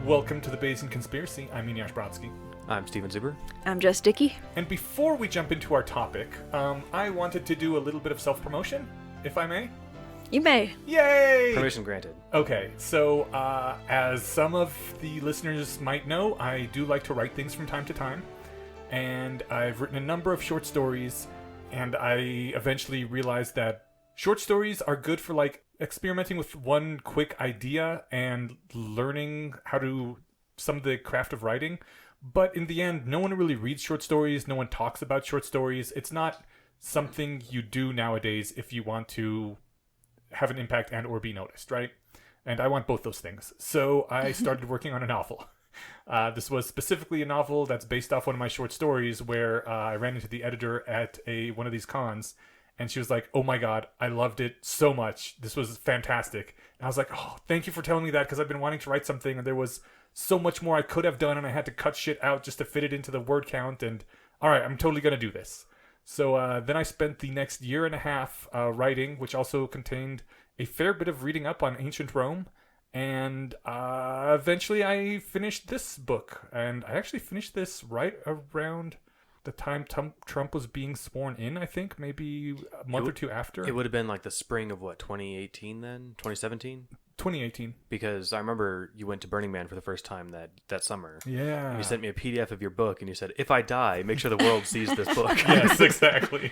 Welcome to the Bayesian Conspiracy. I'm Eneasz Brodsky. I'm Steven Zuber. I'm Jess Dickey. And before we jump into our topic, I wanted to do a little bit of self-promotion, if I may. You may. Yay! Permission granted. Okay, so as some of the listeners might know, I do like to write things from time to time. And I've written a number of short stories, and I eventually realized that short stories are good for, like, experimenting with one quick idea and learning how to some of the craft of writing. But in the end, no one really reads short stories. No one talks about short stories. It's not something you do nowadays if you want to have an impact and or be noticed, right? And I want both those things. So I started working on a novel. This was specifically a novel that's based off one of my short stories where I ran into the editor at one of these cons. And she was like, oh my God, I loved it so much. This was fantastic. And I was like, oh, thank you for telling me that, because I've been wanting to write something and there was so much more I could have done and I had to cut shit out just to fit it into the word count. And all right, I'm totally going to do this. So then I spent the next year and a half writing, which also contained a fair bit of reading up on ancient Rome. And eventually I finished this book. And I actually finished this right around the time Trump was being sworn in, I think, maybe a month or two after. It would have been like the spring of, 2018 then? 2017? 2018. Because I remember you went to Burning Man for the first time that summer. Yeah. And you sent me a PDF of your book, and you said, if I die, make sure the world sees this book. Yes, exactly.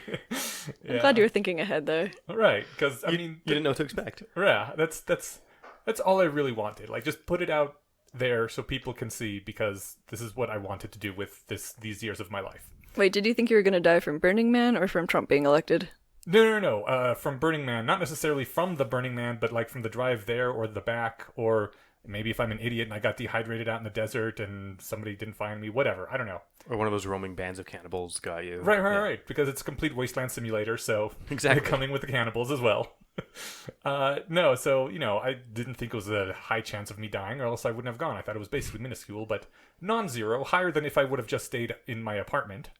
I'm glad you were thinking ahead, though. Right, because, you didn't know what to expect. Yeah, that's all I really wanted. Like, just put it out there so people can see, because this is what I wanted to do with these years of my life. Wait, did you think you were going to die from Burning Man or from Trump being elected? No. From Burning Man. Not necessarily from the Burning Man, but like from the drive there or the back, or maybe if I'm an idiot and I got dehydrated out in the desert and somebody didn't find me, whatever. I don't know. Or one of those roaming bands of cannibals got you. Right. Because it's a complete wasteland simulator, so exactly coming with the cannibals as well. No, so, I didn't think it was a high chance of me dying, or else I wouldn't have gone. I thought it was basically minuscule, but non-zero, higher than if I would have just stayed in my apartment.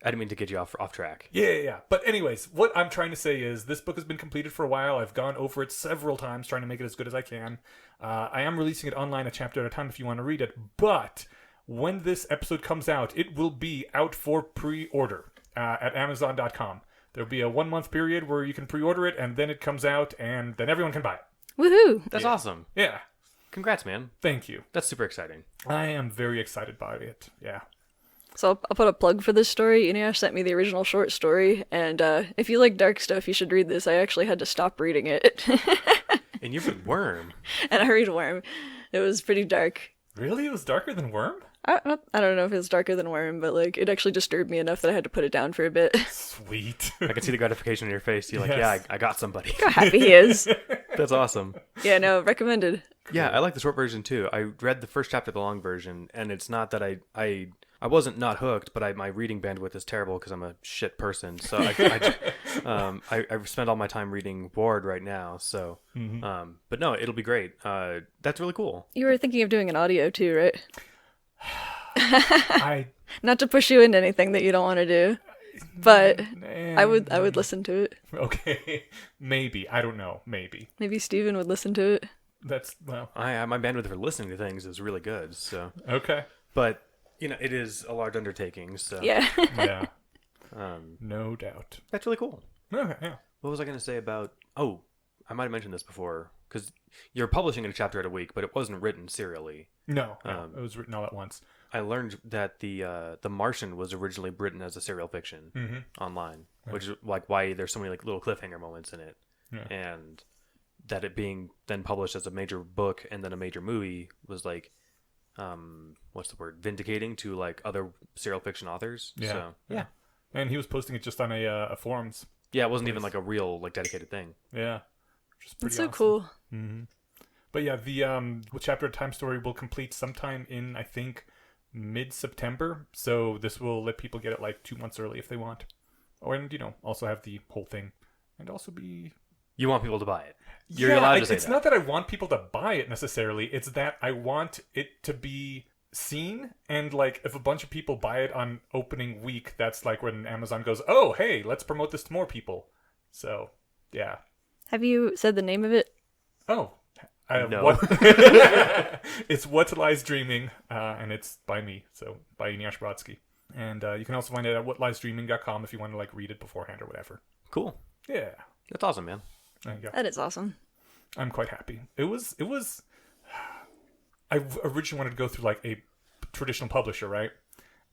I didn't mean to get you off track. Yeah. But anyways, what I'm trying to say is this book has been completed for a while. I've gone over it several times trying to make it as good as I can. I am releasing it online a chapter at a time if you want to read it. But when this episode comes out, it will be out for pre-order at Amazon.com. There'll be a 1-month period where you can pre-order it, and then it comes out, and then everyone can buy it. Woohoo! That's awesome. Yeah. Congrats, man. Thank you. That's super exciting. I am very excited by it. Yeah. So I'll put a plug for this story. Eneasz sent me the original short story, and if you like dark stuff, you should read this. I actually had to stop reading it. And you read Worm. And I read Worm. It was pretty dark. Really? It was darker than Worm? I don't know if it's darker than Worm, but it actually disturbed me enough that I had to put it down for a bit. Sweet. I can see the gratification in your face. You're like, yes. Yeah, I got somebody. Look how happy he is. That's awesome. Yeah, no, recommended. Cool. Yeah, I like the short version too. I read the first chapter of the long version, and it's not that I wasn't not hooked, but my reading bandwidth is terrible because I'm a shit person. So I spend all my time reading Ward right now. So, but no, it'll be great. That's really cool. You were thinking of doing an audio too, right? I Not to push you into anything that you don't want to do, but I would listen to it. Okay, maybe. I don't know. Maybe Steven would listen to it. That's well. My bandwidth for listening to things is really good. So okay, but it is a large undertaking. So yeah. Yeah. No doubt. That's really cool. Okay. Yeah. What was I going to say about? Oh, I might have mentioned this before because you're publishing a chapter at a week, but it wasn't written serially. No, it was written all at once. I learned that the Martian was originally written as a serial fiction online, which is like why there's so many little cliffhanger moments in it, and that it being then published as a major book and then a major movie was what's the word? Vindicating to other serial fiction authors. Yeah, so, yeah. And he was posting it just on a forums. Yeah, it wasn't even a real dedicated thing. Yeah, which is pretty That's so awesome. cool. Mm-hmm. But yeah, the chapter at a time story will complete sometime in I think mid-September. So this will let people get it 2 months early if they want, and also have the whole thing, and also be. You want people to buy it. You're allowed to say it's that. not that I want people to buy it necessarily. It's that I want it to be seen, and if a bunch of people buy it on opening week, that's when Amazon goes, oh, hey, let's promote this to more people. So, yeah. Have you said the name of it? Oh, No. It's What Lies Dreaming, and it's by me, so by Eneasz Brodsky. And you can also find it at whatliesdreaming.com if you want to like read it beforehand or whatever. Cool. Yeah. That's awesome, man. There you go. That is awesome. I'm quite happy. It was. I originally wanted to go through like a traditional publisher, right?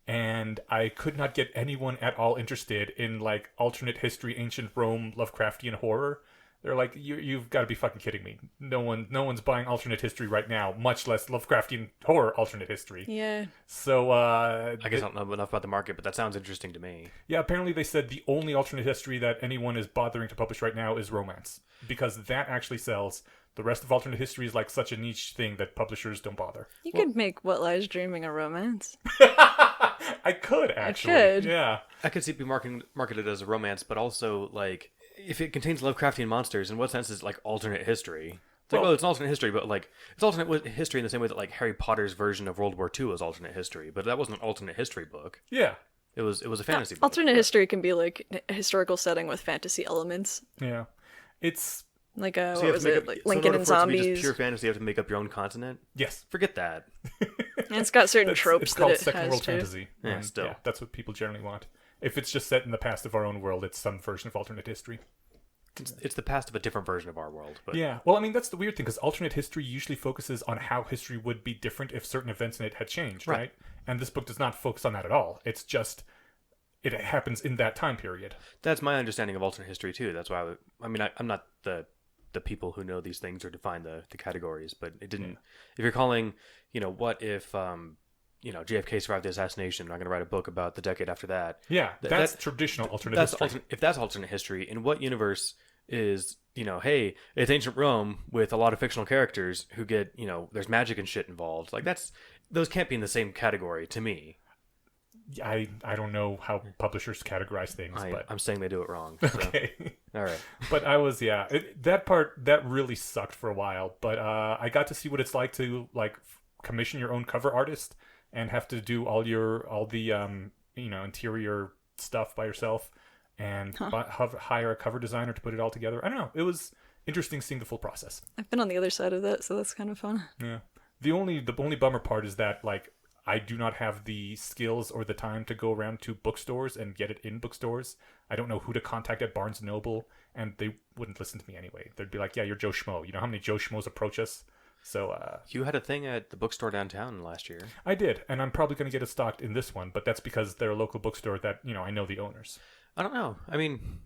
And I could not get anyone at all interested in like alternate history, ancient Rome, Lovecraftian horror. They're like, you've got to be fucking kidding me. No one's buying alternate history right now, much less Lovecraftian horror alternate history. Yeah. So, I guess I don't know enough about the market, but that sounds interesting to me. Yeah, apparently they said the only alternate history that anyone is bothering to publish right now is romance. Because that actually sells. The rest of alternate history is like such a niche thing that publishers don't bother. You could make What Lies Dreaming a romance. I could, actually. I could. Yeah. I could see it be marketed as a romance, but also, like, if it contains Lovecraftian monsters, in what sense is it, like, alternate history? It's like, it's an alternate history, but, like, it's alternate history in the same way that, like, Harry Potter's version of World War II was alternate history, but that wasn't an alternate history book. Yeah. It was a fantasy book. Alternate history can be, like, a historical setting with fantasy elements. Yeah. It's... Like, So what was it? Like Lincoln and So in order for it to be Zombies. just pure fantasy, you have to make up your own continent? Yes. Forget that. And it's got certain tropes it's that called it Second has World too. Fantasy. Yeah, And, still. yeah, that's what people generally want. If it's just set in the past of our own world, it's some version of alternate history. It's the past of a different version of our world. But Yeah. Well, I mean, that's the weird thing, because alternate history usually focuses on how history would be different if certain events in it had changed, right? And this book does not focus on that at all. It's just... it happens in that time period. That's my understanding of alternate history, too. That's why I'm not the people who know these things or define the categories, but it didn't. If you're calling, what if JFK survived the assassination, I'm not going to write a book about the decade after that. Yeah, that's traditional alternate history. If that's alternate history, in what universe is, hey, it's ancient Rome with a lot of fictional characters who get, there's magic and shit involved. Like, those can't be in the same category to me. I don't know how publishers categorize things, but I'm saying they do it wrong. So. Okay. All right. But I was, that really sucked for a while. But I got to see what it's like to like commission your own cover artist and have to do all the interior stuff by yourself and hire a cover designer to put it all together. I don't know. It was interesting seeing the full process. I've been on the other side of that, so that's kind of fun. Yeah. The only bummer part is that like I do not have the skills or the time to go around to bookstores and get it in bookstores. I don't know who to contact at Barnes & Noble, and they wouldn't listen to me anyway. They'd be like, yeah, you're Joe Schmo. You know how many Joe Schmoes approach us? So, you had a thing at the bookstore downtown last year. I did, and I'm probably going to get it stocked in this one, but that's because they're a local bookstore that, I know the owners. I don't know. I mean,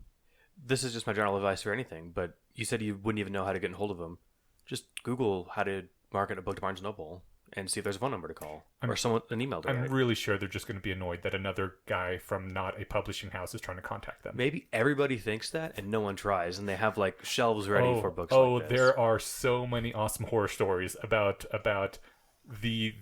this is just my general advice for anything, but you said you wouldn't even know how to get in hold of them. Just Google how to market a book to Barnes & Noble. And see if there's a phone number to call or an email to write. I'm really sure they're just going to be annoyed that another guy from not a publishing house is trying to contact them. Maybe everybody thinks that and no one tries, and they have like shelves ready for books like this. There are so many awesome horror stories about the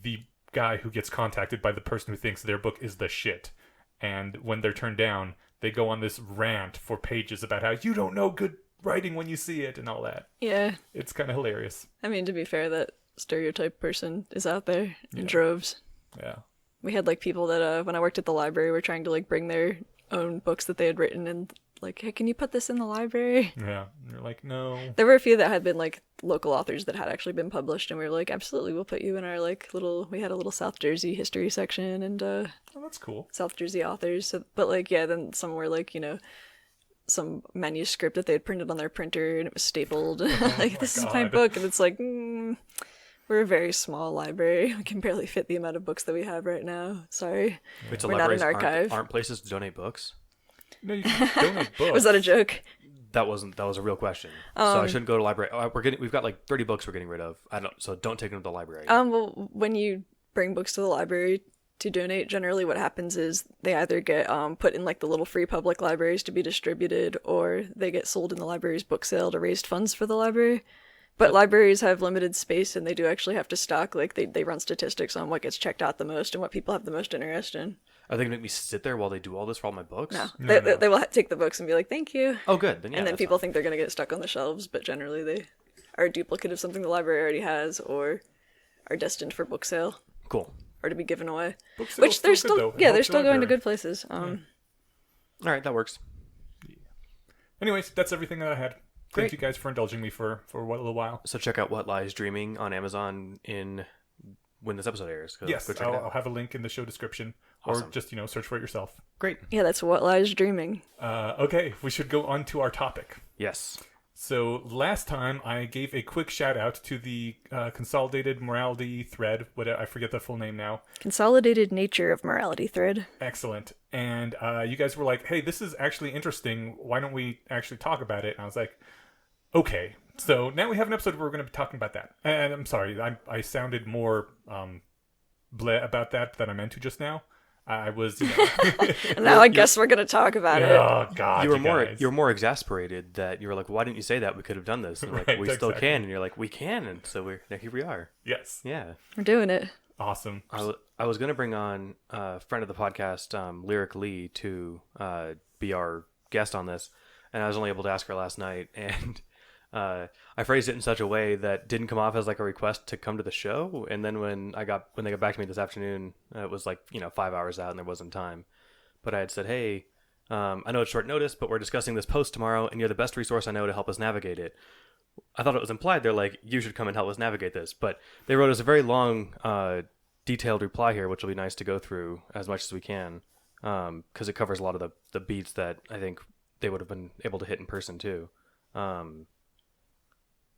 guy who gets contacted by the person who thinks their book is the shit. And when they're turned down, they go on this rant for pages about how you don't know good writing when you see it and all that. Yeah. It's kind of hilarious. I mean, to be fair, that stereotype person is out there in droves. Yeah. We had like people that when I worked at the library were trying to like bring their own books that they had written and like, hey, can you put this in the library? Yeah. And you're like, no. There were a few that had been like local authors that had actually been published, and we were like, absolutely, we'll put you in our like we had a little South Jersey history section and oh, that's cool. South Jersey authors. So, but like, yeah, then some were like, some manuscript that they had printed on their printer and it was stapled. Like, this is my book, and it's like, we're a very small library. We can barely fit the amount of books that we have right now. Sorry. Wait, so we're not an libraries archive. aren't places to donate books? No, you can donate books. Was that a joke? That was a real question. So I shouldn't go to library. We've got like 30 books we're getting rid of. So don't take them to the library. Well, when you bring books to the library to donate, generally what happens is they either get put in like the little free public libraries to be distributed, or they get sold in the library's book sale to raise funds for the library. But libraries have limited space, and they do actually have to stock, like, they run statistics on what gets checked out the most and what people have the most interest in. Are they going to make me sit there while they do all this for all my books? No. No. They will take the books and be like, thank you. Oh, good. Then, yeah, and then that's people fine. think they're going to get stuck on the shelves, but generally they are a duplicate of something the library already has or are destined for book sale. Cool. Or to be given away. Book sale's Which they're still good, though. It they're helps still the going to library. good places. All right, that works. Anyways, that's everything that I had. thank you guys for indulging me for a little while. So check out What Lies Dreaming on Amazon when this episode airs. Yes, I'll have a link in the show description. Awesome. Or just, search for it yourself. Great. Yeah, that's What Lies Dreaming. Okay, we should go on to our topic. Yes. So last time I gave a quick shout out to the Consolidated Morality thread. I forget the full name now. Consolidated Nature of Morality thread. Excellent. And you guys were like, hey, this is actually interesting. Why don't we actually talk about it? And I was like, okay. So now we have an episode where we're going to be talking about that. And I'm sorry, I sounded more bleh about that than I meant to just now. I was. Now I guess we're gonna talk about it. Oh God! You were more exasperated that you were like, "Why didn't you say that? We could have done this." And like, we still can, and you're like, "We can," and so here we are. Yes. Yeah. We're doing it. Awesome. I was gonna bring on a friend of the podcast, Lyric Lee, to be our guest on this, and I was only able to ask her last night, and I phrased it in such a way that didn't come off as like a request to come to the show. And then when they got back to me this afternoon, it was like 5 hours out and there wasn't time. But I had said, hey, I know it's short notice, but we're discussing this post tomorrow, and you're the best resource I know to help us navigate it. I thought it was implied they're like, you should come and help us navigate this. But they wrote us a very long, detailed reply here, which will be nice to go through as much as we can, because it covers a lot of the beats that I think they would have been able to hit in person too.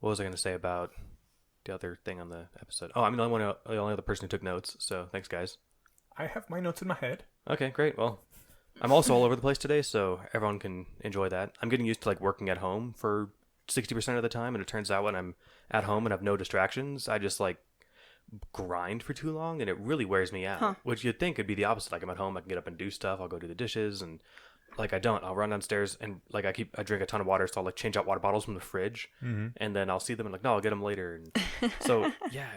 What was I going to say about the other thing on the episode? Oh, I'm the only other person who took notes, so thanks, guys. I have my notes in my head. Okay, great. Well, I'm also all over the place today, so everyone can enjoy that. I'm getting used to like working at home for 60% of the time, and it turns out when I'm at home and have no distractions, I just like grind for too long, and it really wears me out. Which you'd think would be the opposite. Like I'm at home, I can get up and do stuff. I'll go do the dishes, and like I don't. I'll run downstairs and like I drink a ton of water, so I'll like change out water bottles from the fridge, and then I'll see them and like, no, I'll get them later. And so yeah,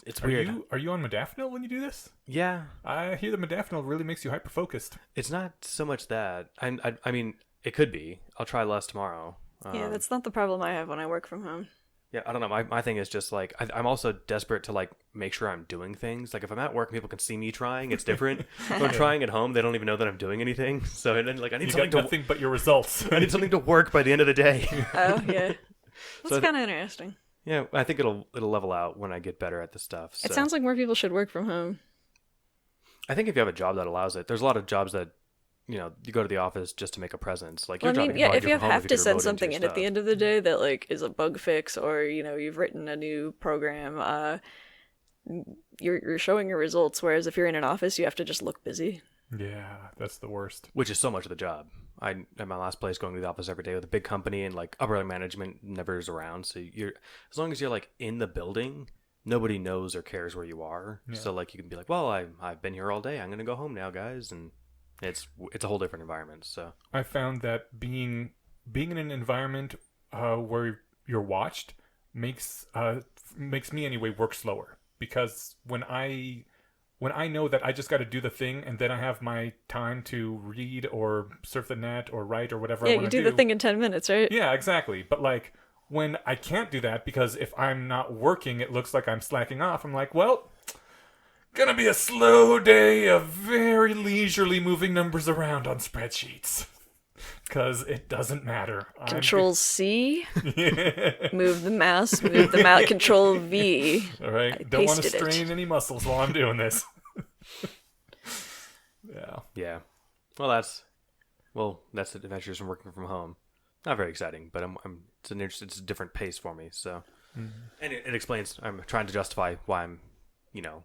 it's weird. Are you on modafinil when you do this? Yeah, I hear the modafinil really makes you hyper focused. It's not so much that. I mean, it could be. I'll try less tomorrow. Yeah, that's not the problem I have when I work from home. Yeah, I don't know. My thing is just like I'm also desperate to like make sure I'm doing things. Like if I'm at work and people can see me trying, it's different. If I'm trying at home, they don't even know that I'm doing anything. So then like I need something nothing but your results. I need something to work by the end of the day. Oh yeah, that's kind of interesting. Yeah, I think it'll level out when I get better at the stuff. So. It sounds like more people should work from home. I think if you have a job that allows it, there's a lot of jobs that you go to the office just to make a presence. Like, well, I mean, yeah, if you have to send something in at the end of the day that like is a bug fix, or you've written a new program, you're showing your results. Whereas if you're in an office, you have to just look busy. Yeah, that's the worst. Which is so much of the job. I at my last place going to the office every day with a big company, and like upper management never is around. So as long as you're like in the building, nobody knows or cares where you are. Yeah. So like you can be like, well, I've been here all day. I'm gonna go home now, guys, and it's a whole different environment. So I found that being in an environment where you're watched makes me anyway work slower, because when I know that I just got to do the thing and then I have my time to read or surf the net or write or whatever I want to do. Yeah, you do the thing in 10 minutes, right? Yeah, exactly. But like when I can't do that because if I'm not working, it looks like I'm slacking off. I'm like, well, gonna be a slow day of very leisurely moving numbers around on spreadsheets. Because it doesn't matter. Control C. Move the mouse. Move the mouse. Control V. All right. Don't want to strain any muscles while I'm doing this. Yeah. Yeah. Well, that's the adventures from working from home. Not very exciting, but it's a different pace for me. So, and it explains. I'm trying to justify why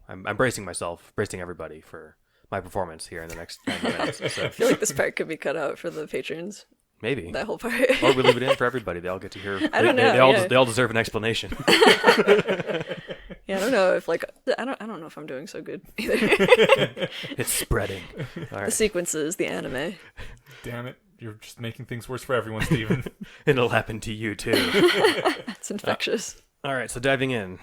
I'm bracing myself, bracing everybody for my performance here in the next 90 minutes. So. I feel like this part could be cut out for the patrons. Maybe that whole part, or we leave it in for everybody. They all get to hear. I don't know. They all deserve an explanation. Yeah, I don't know if I don't know if I'm doing so good either. It's spreading. All right. The sequences, the anime. Damn it! You're just making things worse for everyone, Steven. It'll happen to you too. It's infectious. All right, so diving in.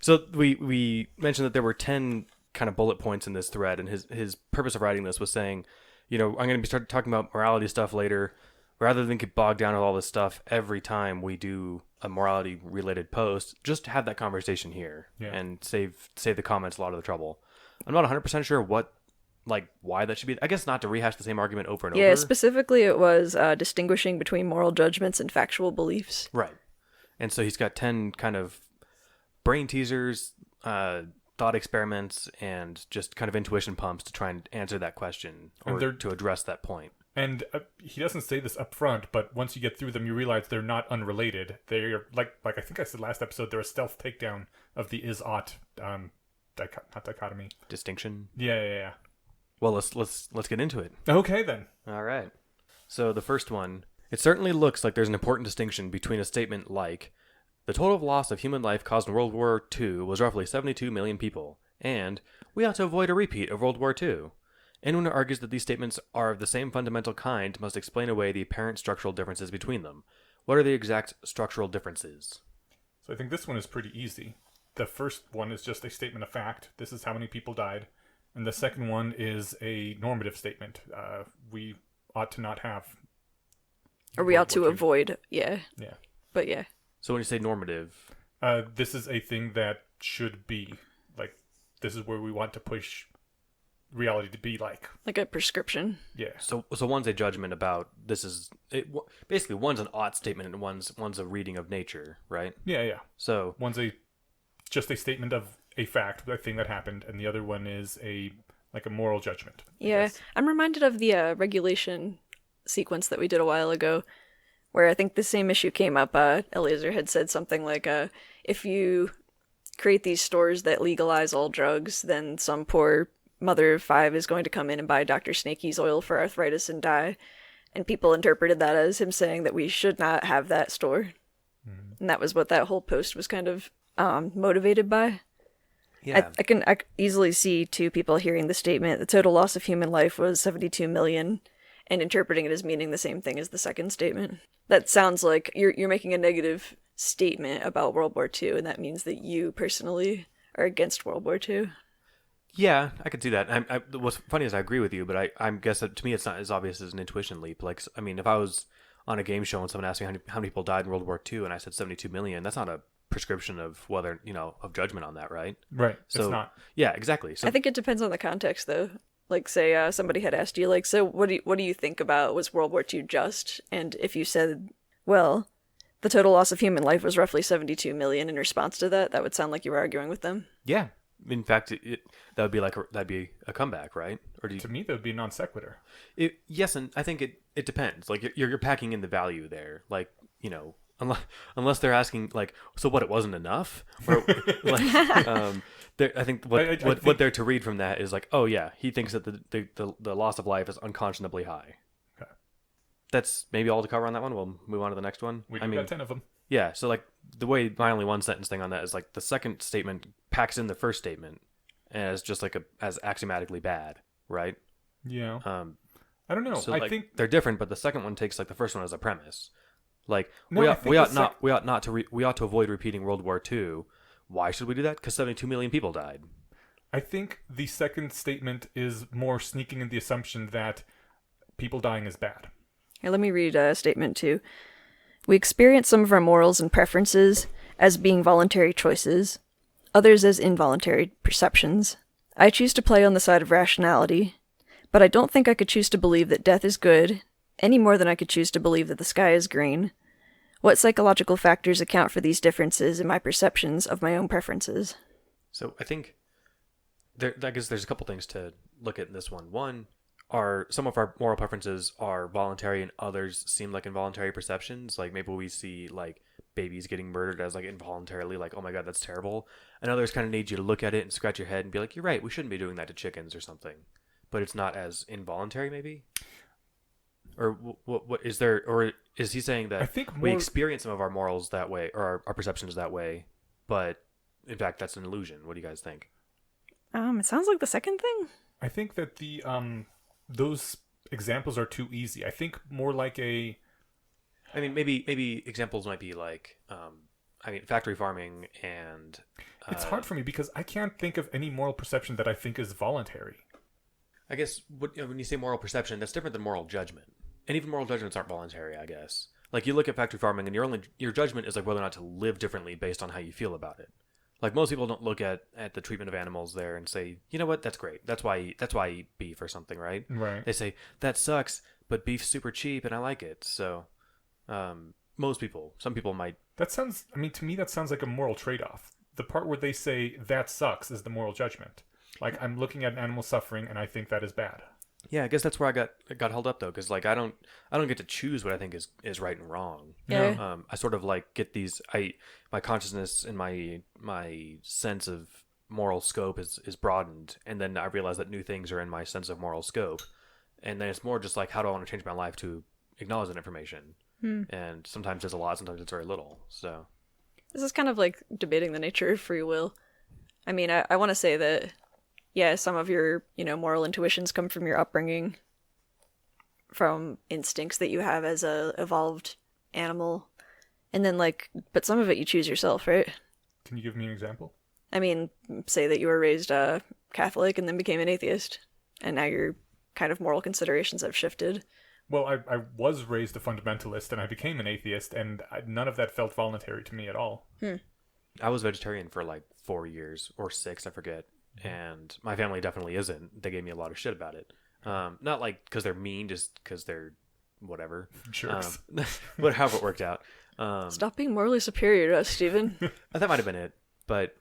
So we mentioned that there were 10 kind of bullet points in this thread, and his purpose of writing this was saying, I'm going to be start talking about morality stuff later. Rather than get bogged down with all this stuff every time we do a morality related post, just have that conversation here and save the comments a lot of the trouble. I'm not 100% sure what like why that should be. I guess not to rehash the same argument over and over. Yeah, specifically it was distinguishing between moral judgments and factual beliefs. Right. And so he's got 10 kind of brain teasers, thought experiments, and just kind of intuition pumps to try and answer that question or to address that point. And he doesn't say this up front, but once you get through them, you realize they're not unrelated. They're like I think I said last episode, they're a stealth takedown of the is-ought not dichotomy. Distinction? Yeah. Well, let's get into it. Okay, then. All right. So the first one, it certainly looks like there's an important distinction between a statement like, the total loss of human life caused in World War II was roughly 72 million people, and we ought to avoid a repeat of World War II. Anyone who argues that these statements are of the same fundamental kind must explain away the apparent structural differences between them. What are the exact structural differences? So I think this one is pretty easy. The first one is just a statement of fact. This is how many people died. And the second one is a normative statement. We ought to not have. Or we ought to avoid. Yeah. Yeah. But yeah. So when you say normative... this is a thing that should be. Like, this is where we want to push reality to be like. Like a prescription. Yeah. So one's a judgment about this is... basically, one's an ought statement and one's a reading of nature, right? Yeah. So... One's just a statement of a fact, a thing that happened, and the other one is a moral judgment. Yeah. I'm reminded of the regulation sequence that we did a while ago, where I think the same issue came up. Eliezer had said something like, if you create these stores that legalize all drugs, then some poor mother of 5 is going to come in and buy Dr. Snakey's oil for arthritis and die. And people interpreted that as him saying that we should not have that store. Mm-hmm. And that was what that whole post was kind of motivated by. Yeah. I can easily see two people hearing the statement, the total loss of human life was 72 million, and interpreting it as meaning the same thing as the second statement. That sounds like you're making a negative statement about World War II, and that means that you personally are against World War II. Yeah, I could see that. What's funny is I agree with you, but I guess that to me it's not as obvious as an intuition leap. Like, I mean, if I was on a game show and someone asked me how many people died in World War II, and I said 72 million, that's not a prescription of whether, of judgment on that, right? Right. So, it's not. Yeah, exactly. So I think it depends on the context, though. Like, say, somebody had asked you, like, so what do you think about, was World War II just? And if you said, well, the total loss of human life was roughly 72 million in response to that, that would sound like you were arguing with them. Yeah. In fact, that would be that'd be a comeback, right? Or To me, that would be non sequitur. Yes, and I think it depends. Like, you're packing in the value there. Like, unless they're asking, like, so what, it wasn't enough? Or, like, I think what they're to read from that is like, oh yeah, he thinks that the loss of life is unconscionably high. Okay. That's maybe all to cover on that one. We'll move on to the next one. We got 10 of them. Yeah, so like the way my only one sentence thing on that is like the second statement packs in the first statement as just like as axiomatically bad, right? Yeah. I don't know. So, I think they're different, but the second one takes like the first one as a premise. Like, no, we ought to avoid repeating World War II. Why should we do that? Because 72 million people died. I think the second statement is more sneaking in the assumption that people dying is bad. Here, let me read statement 2. We experience some of our morals and preferences as being voluntary choices, others as involuntary perceptions. I choose to play on the side of rationality, but I don't think I could choose to believe that death is good, any more than I could choose to believe that the sky is green. What psychological factors account for these differences in my perceptions of my own preferences? So I think there's a couple things to look at in this one. One, some of our moral preferences are voluntary and others seem like involuntary perceptions. Like, maybe we see like babies getting murdered as like involuntarily, like, oh my god, that's terrible. And others kind of need you to look at it and scratch your head and be like, you're right, we shouldn't be doing that to chickens or something. But it's not as involuntary, maybe? Or what is there? Or is he saying that we experience some of our morals that way, or our perceptions that way, but in fact that's an illusion? What do you guys think? It sounds like the second thing. I think that the those examples are too easy. I think more like I mean, maybe examples might be like, factory farming and... It's hard for me because I can't think of any moral perception that I think is voluntary. I guess when you say moral perception, that's different than moral judgment. And even moral judgments aren't voluntary, I guess. Like, you look at factory farming and your judgment is like whether or not to live differently based on how you feel about it. Like most people don't look at the treatment of animals there and say, you know what, that's great. That's why I eat beef or something, right? Right. They say that sucks, but beef's super cheap and I like it. So, some people might. That sounds. I mean, to me, that sounds like a moral trade-off. The part where they say that sucks is the moral judgment. Like, I'm looking at an animal suffering and I think that is bad. Yeah, I guess that's where I got held up though, because like I don't get to choose what I think is right and wrong. Yeah. I sort of like get these. My consciousness and my sense of moral scope is broadened, and then I realize that new things are in my sense of moral scope, and then it's more just like, how do I want to change my life to acknowledge that information? And sometimes it's a lot, sometimes it's very little. So This is kind of like debating the nature of free will. I mean, I want to say that, yeah, some of your, moral intuitions come from your upbringing, from instincts that you have as a evolved animal. And then, but some of it you choose yourself, right? Can you give me an example? I mean, say that you were raised Catholic and then became an atheist, and now your kind of moral considerations have shifted. Well, I was raised a fundamentalist, and I became an atheist, and none of that felt voluntary to me at all. I was vegetarian for like 4 years or 6, I forget. And my family definitely isn't. They gave me a lot of shit about it. Not like because they're mean, just because they're whatever. Jerks. But however it worked out. Stop being morally superior to us, Stephen. That might have been it. But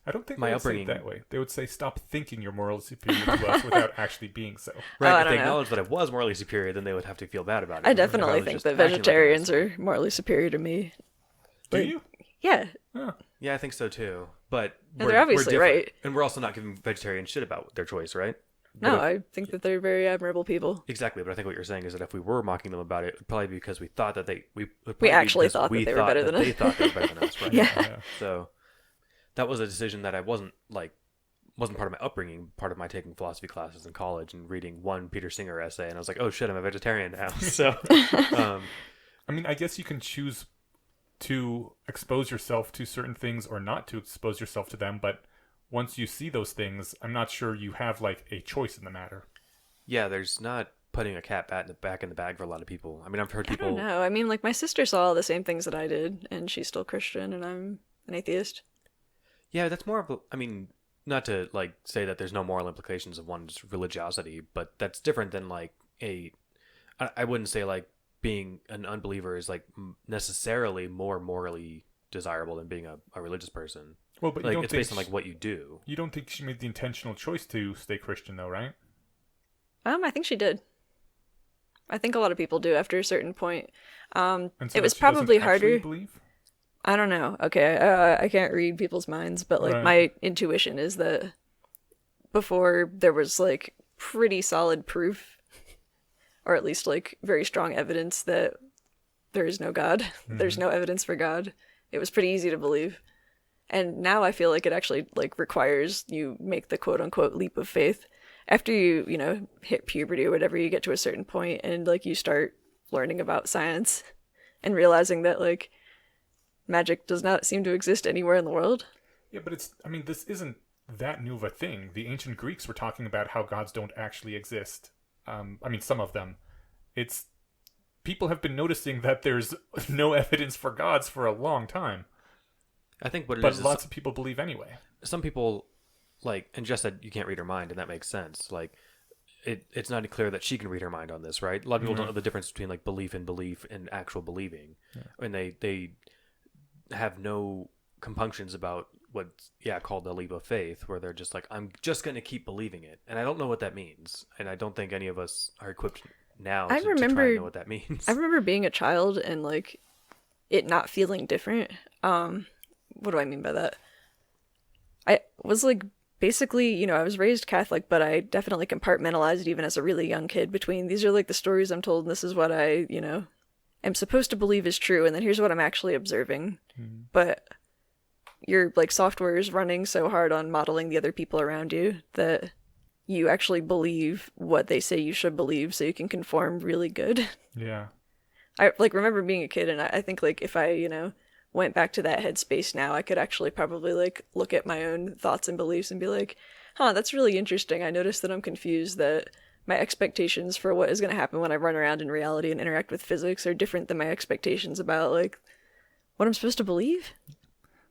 I don't think my they would upbringing say it that way. They would say, stop thinking you're morally superior to us without actually being so. right, I if don't they know. acknowledged that I was morally superior, then they would have to feel bad about it. I If definitely was think just that acting like I was. vegetarians are morally superior to me. Do you? Yeah. Huh. Yeah, I think so too. But And they're obviously different. right. And we're also not giving vegetarians shit about their choice, right? No, But if- I think that they're very admirable people. Exactly, but I think what you're saying is that if we were mocking them about it, it'd probably be because we thought that We actually thought that they were better than us. They thought they were better than us, right? Yeah. So that was a decision that I wasn't part of my upbringing, part of my taking philosophy classes in college and reading one Peter Singer essay, and I was like, oh shit, I'm a vegetarian now. So, I mean, I guess you can choose to expose yourself to certain things or not to expose yourself to them, but once you see those things, I'm not sure you have a choice in the matter. yeah, there's not putting a cat back in the bag for a lot of people. I mean, I've heard I people. don't know. I mean, my sister saw all the same things that I did, and she's still Christian, and I'm an atheist. Yeah, that's more of a, I mean, not to say that there's no moral implications of one's religiosity, but that's different than I wouldn't say being an unbeliever is necessarily more morally desirable than being a religious person. Well, but you don't it's think based on what you do. You don't think she made the intentional choice to stay Christian, though, right? I think she did. I think a lot of people do after a certain point. And so It was that she doesn't probably actually harder. believe? I don't know. Okay, I can't read people's minds, but Right. my intuition is that before there was pretty solid proof, or at least very strong evidence that there is no God. There's no evidence for God. It was pretty easy to believe. And now I feel like it actually requires you make the quote unquote leap of faith after you hit puberty or whatever. You get to a certain point and you start learning about science and realizing that magic does not seem to exist anywhere in the world. Yeah, but this isn't that new of a thing. The ancient Greeks were talking about how gods don't actually exist. Some of them. People have been noticing that there's no evidence for gods for a long time. I think what it But is lots of people believe anyway. some people and Jess said you can't read her mind, and that makes sense. It's not clear that she can read her mind on this, right? A lot of people don't know the difference between belief and actual believing, and they have no compunctions about what's called the leap of faith, where they're just I'm just going to keep believing it, and I don't know what that means, and I don't think any of us are equipped now to try and know what that means. I remember being a child and it not feeling different. What do I mean by that? I was basically, I was raised Catholic, but I definitely compartmentalized even as a really young kid between these are the stories I'm told and this is what I, am supposed to believe is true, and then here's what I'm actually observing. But your software is running so hard on modeling the other people around you that you actually believe what they say you should believe so you can conform really good. Yeah. I remember being a kid, and I think if I went back to that headspace now, I could actually probably look at my own thoughts and beliefs and be that's really interesting. I noticed that I'm confused, that my expectations for what is going to happen when I run around in reality and interact with physics are different than my expectations about what I'm supposed to believe.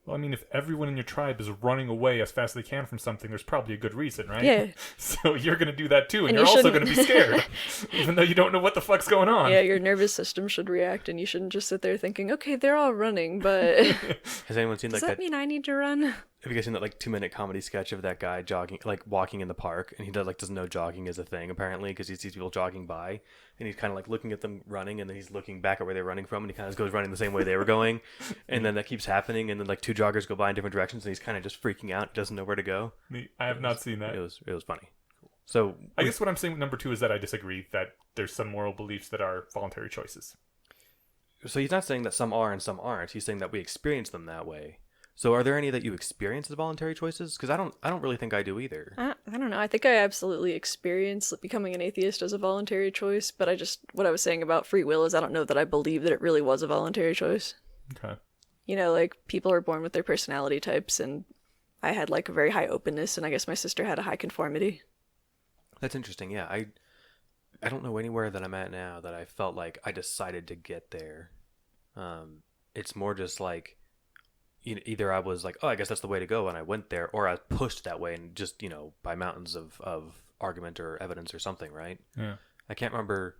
Well, I mean, if everyone in your tribe is running away as fast as they can from something, there's probably a good reason, right? Yeah. So you're going to do that too, and And you're you also shouldn't. going to be scared, even though you don't know what the fuck's going on. Yeah, your nervous system should react, and you shouldn't just sit there thinking, okay, they're all running, but Has anyone seen does like that mean I need to run? Have you guys seen that like 2-minute comedy sketch of that guy jogging, like walking in the park, and he doesn't know jogging is a thing apparently because he sees people jogging by, and he's kind of like looking at them running, and then he's looking back at where they're running from, and he kind of goes running the same way they were going, and then that keeps happening, and then like 2 joggers go by in different directions, and he's kind of just freaking out, doesn't know where to go. I have not seen that. It was funny. So I guess what I'm saying with number 2 is that I disagree that there's some moral beliefs that are voluntary choices. So he's not saying that some are and some aren't. He's saying that we experience them that way. So are there any that you experience as voluntary choices? Because I don't really think I do either. I don't know. I think I absolutely experience becoming an atheist as a voluntary choice, but what I was saying about free will is I don't know that I believe that it really was a voluntary choice. Okay. You know, like, people are born with their personality types, and I had, like, a very high openness, and I guess my sister had a high conformity. That's interesting. Yeah, I don't know anywhere that I'm at now that I felt like I decided to get there. It's more just like either I was like, oh, I guess that's the way to go, and I went there, or I was pushed that way, and just by mountains of argument or evidence or something, right? Yeah. I can't remember,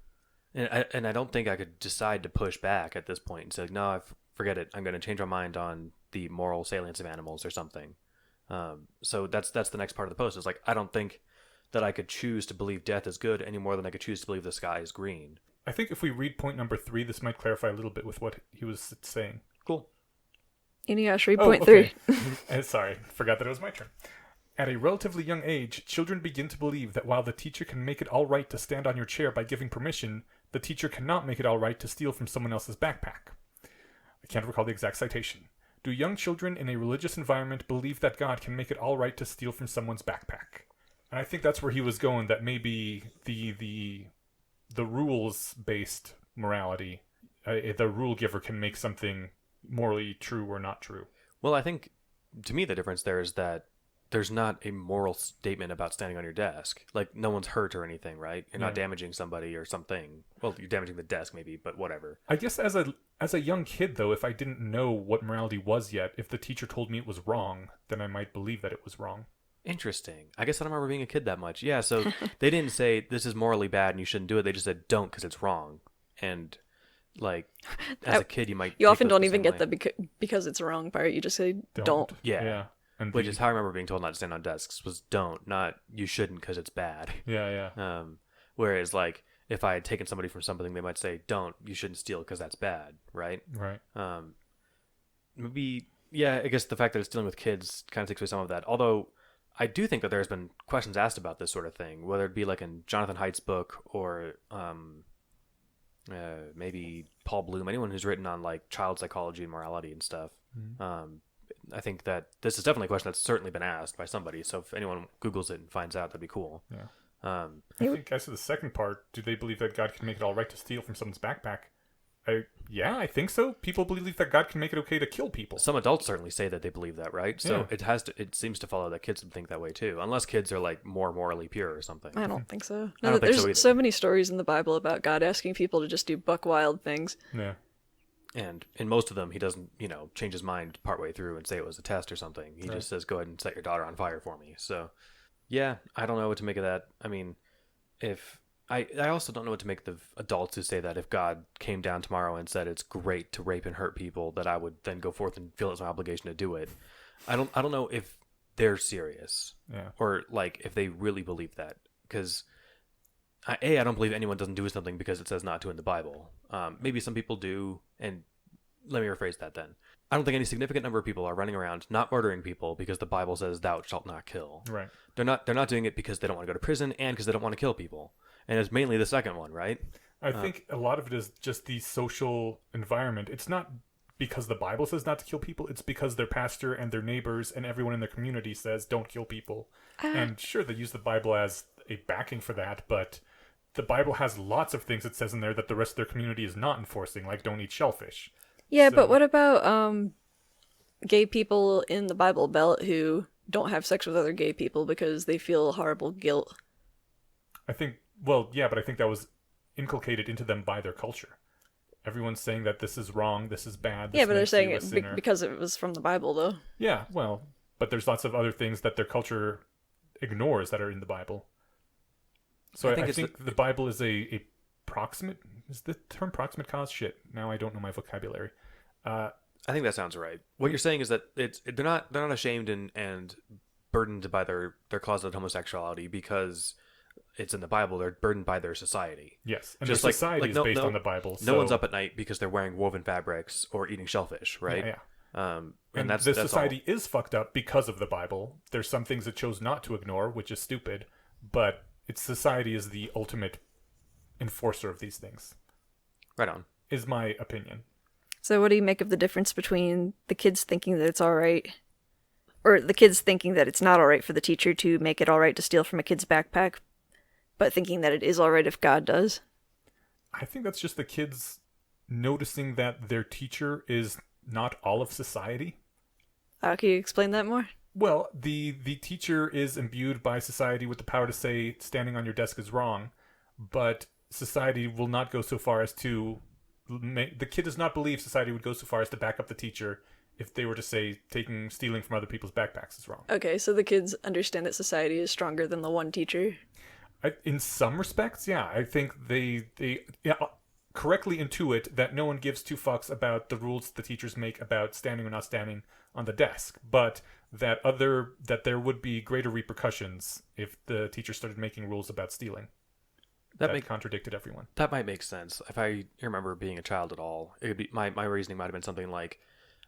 and I don't think I could decide to push back at this point and say, like, no, forget it. I'm going to change my mind on the moral salience of animals or something. So that's the next part of the post. Is like, I don't think that I could choose to believe death is good any more than I could choose to believe the sky is green. I think if we read point number 3, this might clarify a little bit with what he was saying. Cool. Iniash, read point 3. Sorry, forgot that it was my turn. At a relatively young age, children begin to believe that while the teacher can make it all right to stand on your chair by giving permission, the teacher cannot make it all right to steal from someone else's backpack. I can't recall the exact citation. Do young children in a religious environment believe that God can make it all right to steal from someone's backpack? And I think that's where he was going, that maybe the rules-based morality, the rule giver can make something morally true or not true. Well, I think, to me, the difference there is that there's not a moral statement about standing on your desk. Like, no one's hurt or anything, right? You're not damaging somebody or something. Well, you're damaging the desk maybe, but whatever. I guess as a young kid, though, if I didn't know what morality was yet, if the teacher told me it was wrong, then I might believe that it was wrong. Interesting. I guess I don't remember being a kid that much. Yeah, so they didn't say, this is morally bad and you shouldn't do it. They just said, don't, because it's wrong. And, like, as a kid, you often don't even get the because it's wrong part. You just say, don't. Yeah. And which is how I remember being told not to stand on desks, was don't, not you shouldn't because it's bad. Yeah. Whereas, like, if I had taken somebody from something, they might say, don't, you shouldn't steal because that's bad, right? Right. Maybe, yeah, I guess the fact that it's dealing with kids kind of takes away some of that. Although, I do think that there's been questions asked about this sort of thing, whether it be like in Jonathan Haidt's book or maybe Paul Bloom, anyone who's written on like child psychology and morality and stuff. Mm-hmm. I think that this is definitely a question that's certainly been asked by somebody. So if anyone Googles it and finds out, that'd be cool. Yeah. I think as to the second part, do they believe that God can make it all right to steal from someone's backpack? I think so. People believe that God can make it okay to kill people. Some adults certainly say that they believe that, right? So it seems to follow that kids would think that way too, unless kids are like more morally pure or something. I don't think so. I don't think so either. There's so many stories in the Bible about God asking people to just do buck wild things. Yeah. And in most of them, he doesn't, change his mind partway through and say it was a test or something. He just says, go ahead and set your daughter on fire for me. So, yeah, I don't know what to make of that. I mean, I also don't know what to make of the adults who say that if God came down tomorrow and said it's great to rape and hurt people, that I would then go forth and feel it's my obligation to do it. I don't know if they're serious, or like if they really believe that. Because I don't believe anyone doesn't do something because it says not to in the Bible. Maybe some people do, and let me rephrase that then. I don't think any significant number of people are running around not murdering people because the Bible says thou shalt not kill. Right. They're not doing it because they don't want to go to prison and because they don't want to kill people. And it's mainly the second one, right? I think a lot of it is just the social environment. It's not because the Bible says not to kill people. It's because their pastor and their neighbors and everyone in their community says don't kill people. And sure, they use the Bible as a backing for that, but the Bible has lots of things it says in there that the rest of their community is not enforcing, like don't eat shellfish. Yeah, but what about gay people in the Bible Belt who don't have sex with other gay people because they feel horrible guilt? I think, but I think that was inculcated into them by their culture. Everyone's saying that this is wrong, this is bad. This Yeah, but they're makes saying you a it sinner. because it was from the Bible, though. Yeah, well, but there's lots of other things that their culture ignores that are in the Bible. So I think the Bible is a proximate. Is the term proximate cause? Shit. Now I don't know my vocabulary. I think that sounds right. What you're saying is that they're not ashamed and burdened by their closet homosexuality because it's in the Bible. They're burdened by their society. Yes, and Just their society is based on the Bible. No one's up at night because they're wearing woven fabrics or eating shellfish, right? Yeah. And that's society is fucked up because of the Bible. There's some things it chose not to ignore, which is stupid, but its society is the ultimate enforcer of these things. Right on. Is my opinion. So what do you make of the difference between the kids thinking that it's all right, or the kids thinking that it's not all right for the teacher to make it all right to steal from a kid's backpack, but thinking that it is all right if God does? I think that's just the kids noticing that their teacher is not all of society. Can you explain that more? Well, the teacher is imbued by society with the power to say standing on your desk is wrong, but society will not go so far as to the kid does not believe society would go so far as to back up the teacher if they were to say stealing from other people's backpacks is wrong. Okay, so the kids understand that society is stronger than the one teacher. In some respects, yeah. I think they correctly intuit that no one gives two fucks about the rules the teachers make about standing or not standing on the desk, but that there would be greater repercussions if the teacher started making rules about stealing. That contradicted everyone. That might make sense. If I remember being a child at all, it would be my reasoning might have been something like,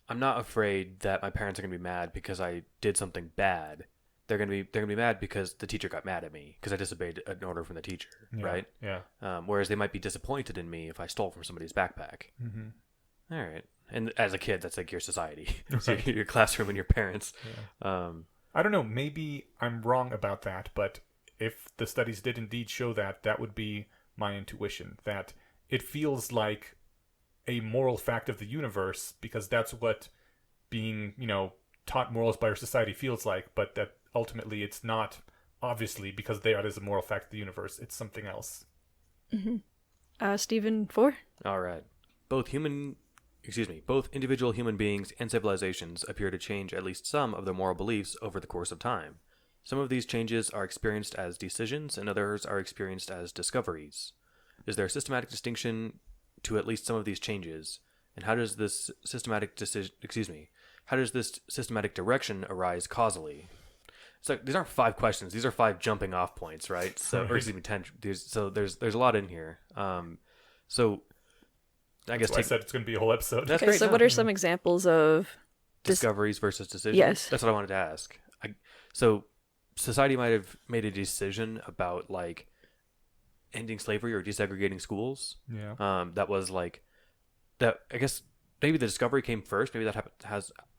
I'm not afraid that my parents are going to be mad because I did something bad. They're going to be mad because the teacher got mad at me because I disobeyed an order from the teacher, right? Yeah. Whereas they might be disappointed in me if I stole from somebody's backpack. Mm-hmm. All right. And as a kid, that's like your society, Right. your classroom and your parents. Yeah. I don't know. Maybe I'm wrong about that, but if the studies did indeed show that, that would be my intuition. That it feels like a moral fact of the universe because that's what being, taught morals by our society feels like, but that ultimately it's not obviously because that is a moral fact of the universe. It's something else. Mm-hmm. Stephen 4? All right. Both individual human beings and civilizations appear to change at least some of their moral beliefs over the course of time. Some of these changes are experienced as decisions, and others are experienced as discoveries. Is there a systematic distinction to at least some of these changes? And how does this systematic direction arise causally? So these aren't 5 questions; these are 5 jumping off points, right? So, or excuse me, 10. So there's a lot in here. So I guess I said it's going to be a whole episode. That's Okay, great. so what are some examples of discoveries versus decisions? Yes. That's what I wanted to ask. So society might have made a decision about like ending slavery or desegregating schools. Yeah. That was like that. I guess maybe the discovery came first. Maybe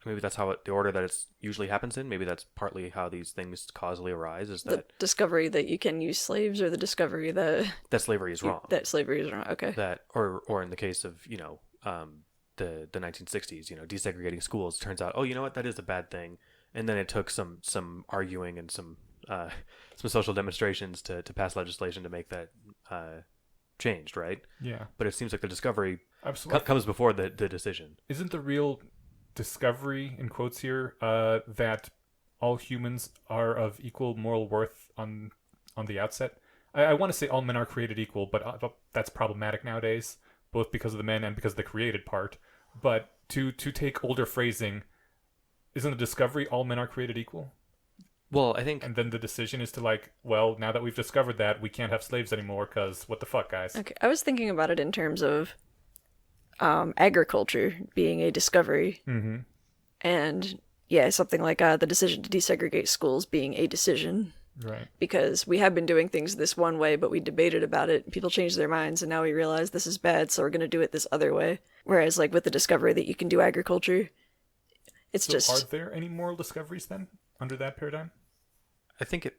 maybe that's how the order that it usually happens in. Maybe that's partly how these things causally arise. Is the that discovery that you can use slaves, or the discovery that slavery is wrong? That slavery is wrong. Okay. That or in the case of the 1960s, desegregating schools. Turns out, oh, you know what, that is a bad thing. And then it took some arguing and some social demonstrations to pass legislation to make that changed, right? Yeah. But it seems like the discovery Absolutely. comes before the decision. Isn't the real discovery, in quotes here, that all humans are of equal moral worth on the outset? I want to say all men are created equal, but that's problematic nowadays, both because of the men and because of the created part. But to take older phrasing, isn't the discovery all men are created equal? Well, I think... And then the decision is to now that we've discovered that, we can't have slaves anymore because what the fuck, guys? Okay, I was thinking about it in terms of agriculture being a discovery. Mm-hmm. And, yeah, something like the decision to desegregate schools being a decision. Right. Because we have been doing things this one way, but we debated about it, and people changed their minds, and now we realize this is bad, so we're going to do it this other way. Whereas, with the discovery that you can do agriculture, it's so just... Are there any moral discoveries, then, under that paradigm? I think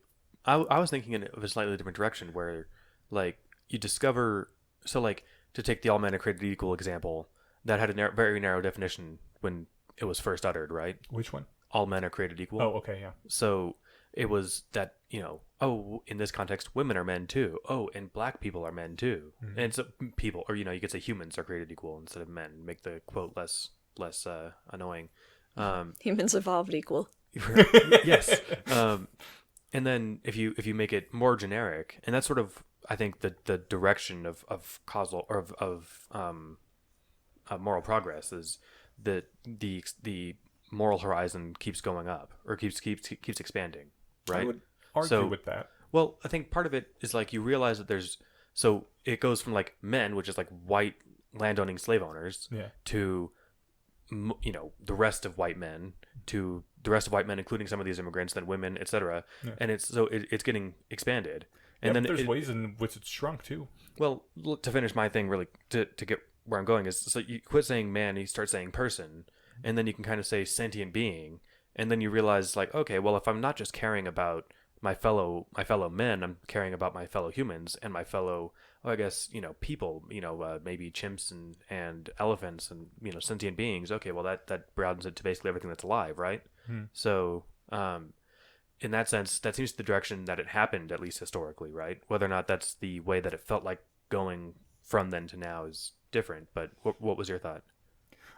I was thinking in a slightly different direction where, you discover... So, to take the all men are created equal example, that had a very narrow definition when it was first uttered, right? Which one? All men are created equal. Oh, okay, yeah. So it was that, oh, in this context, women are men too. Oh, and black people are men too. Mm-hmm. And so people, or, you could say humans are created equal instead of men, make the quote less annoying. Humans evolved equal. Yes. And then if you make it more generic, and that's sort of, I think, the direction of causal or of moral progress is that the moral horizon keeps going up or keeps expanding, right? I would argue with that. Well, I think part of it is like you realize that so it goes from like men, which is like white landowning slave owners, to the rest of white men, to the rest of white men, including some of these immigrants, then women, etc. Yeah. And it's getting expanded. And then there's ways in which it's shrunk too. Well, to finish my thing, really, to get where I'm going is, so you quit saying man, you start saying person, and then you can kind of say sentient being, and then you realize like, okay, well, if I'm not just caring about my fellow men, I'm caring about my fellow humans and my fellow, people, maybe chimps and elephants and sentient beings. Okay, well that broadens it to basically everything that's alive, right? So in that sense, that seems the direction that it happened, at least historically, right? Whether or not that's the way that it felt like going from then to now is different. But what was your thought?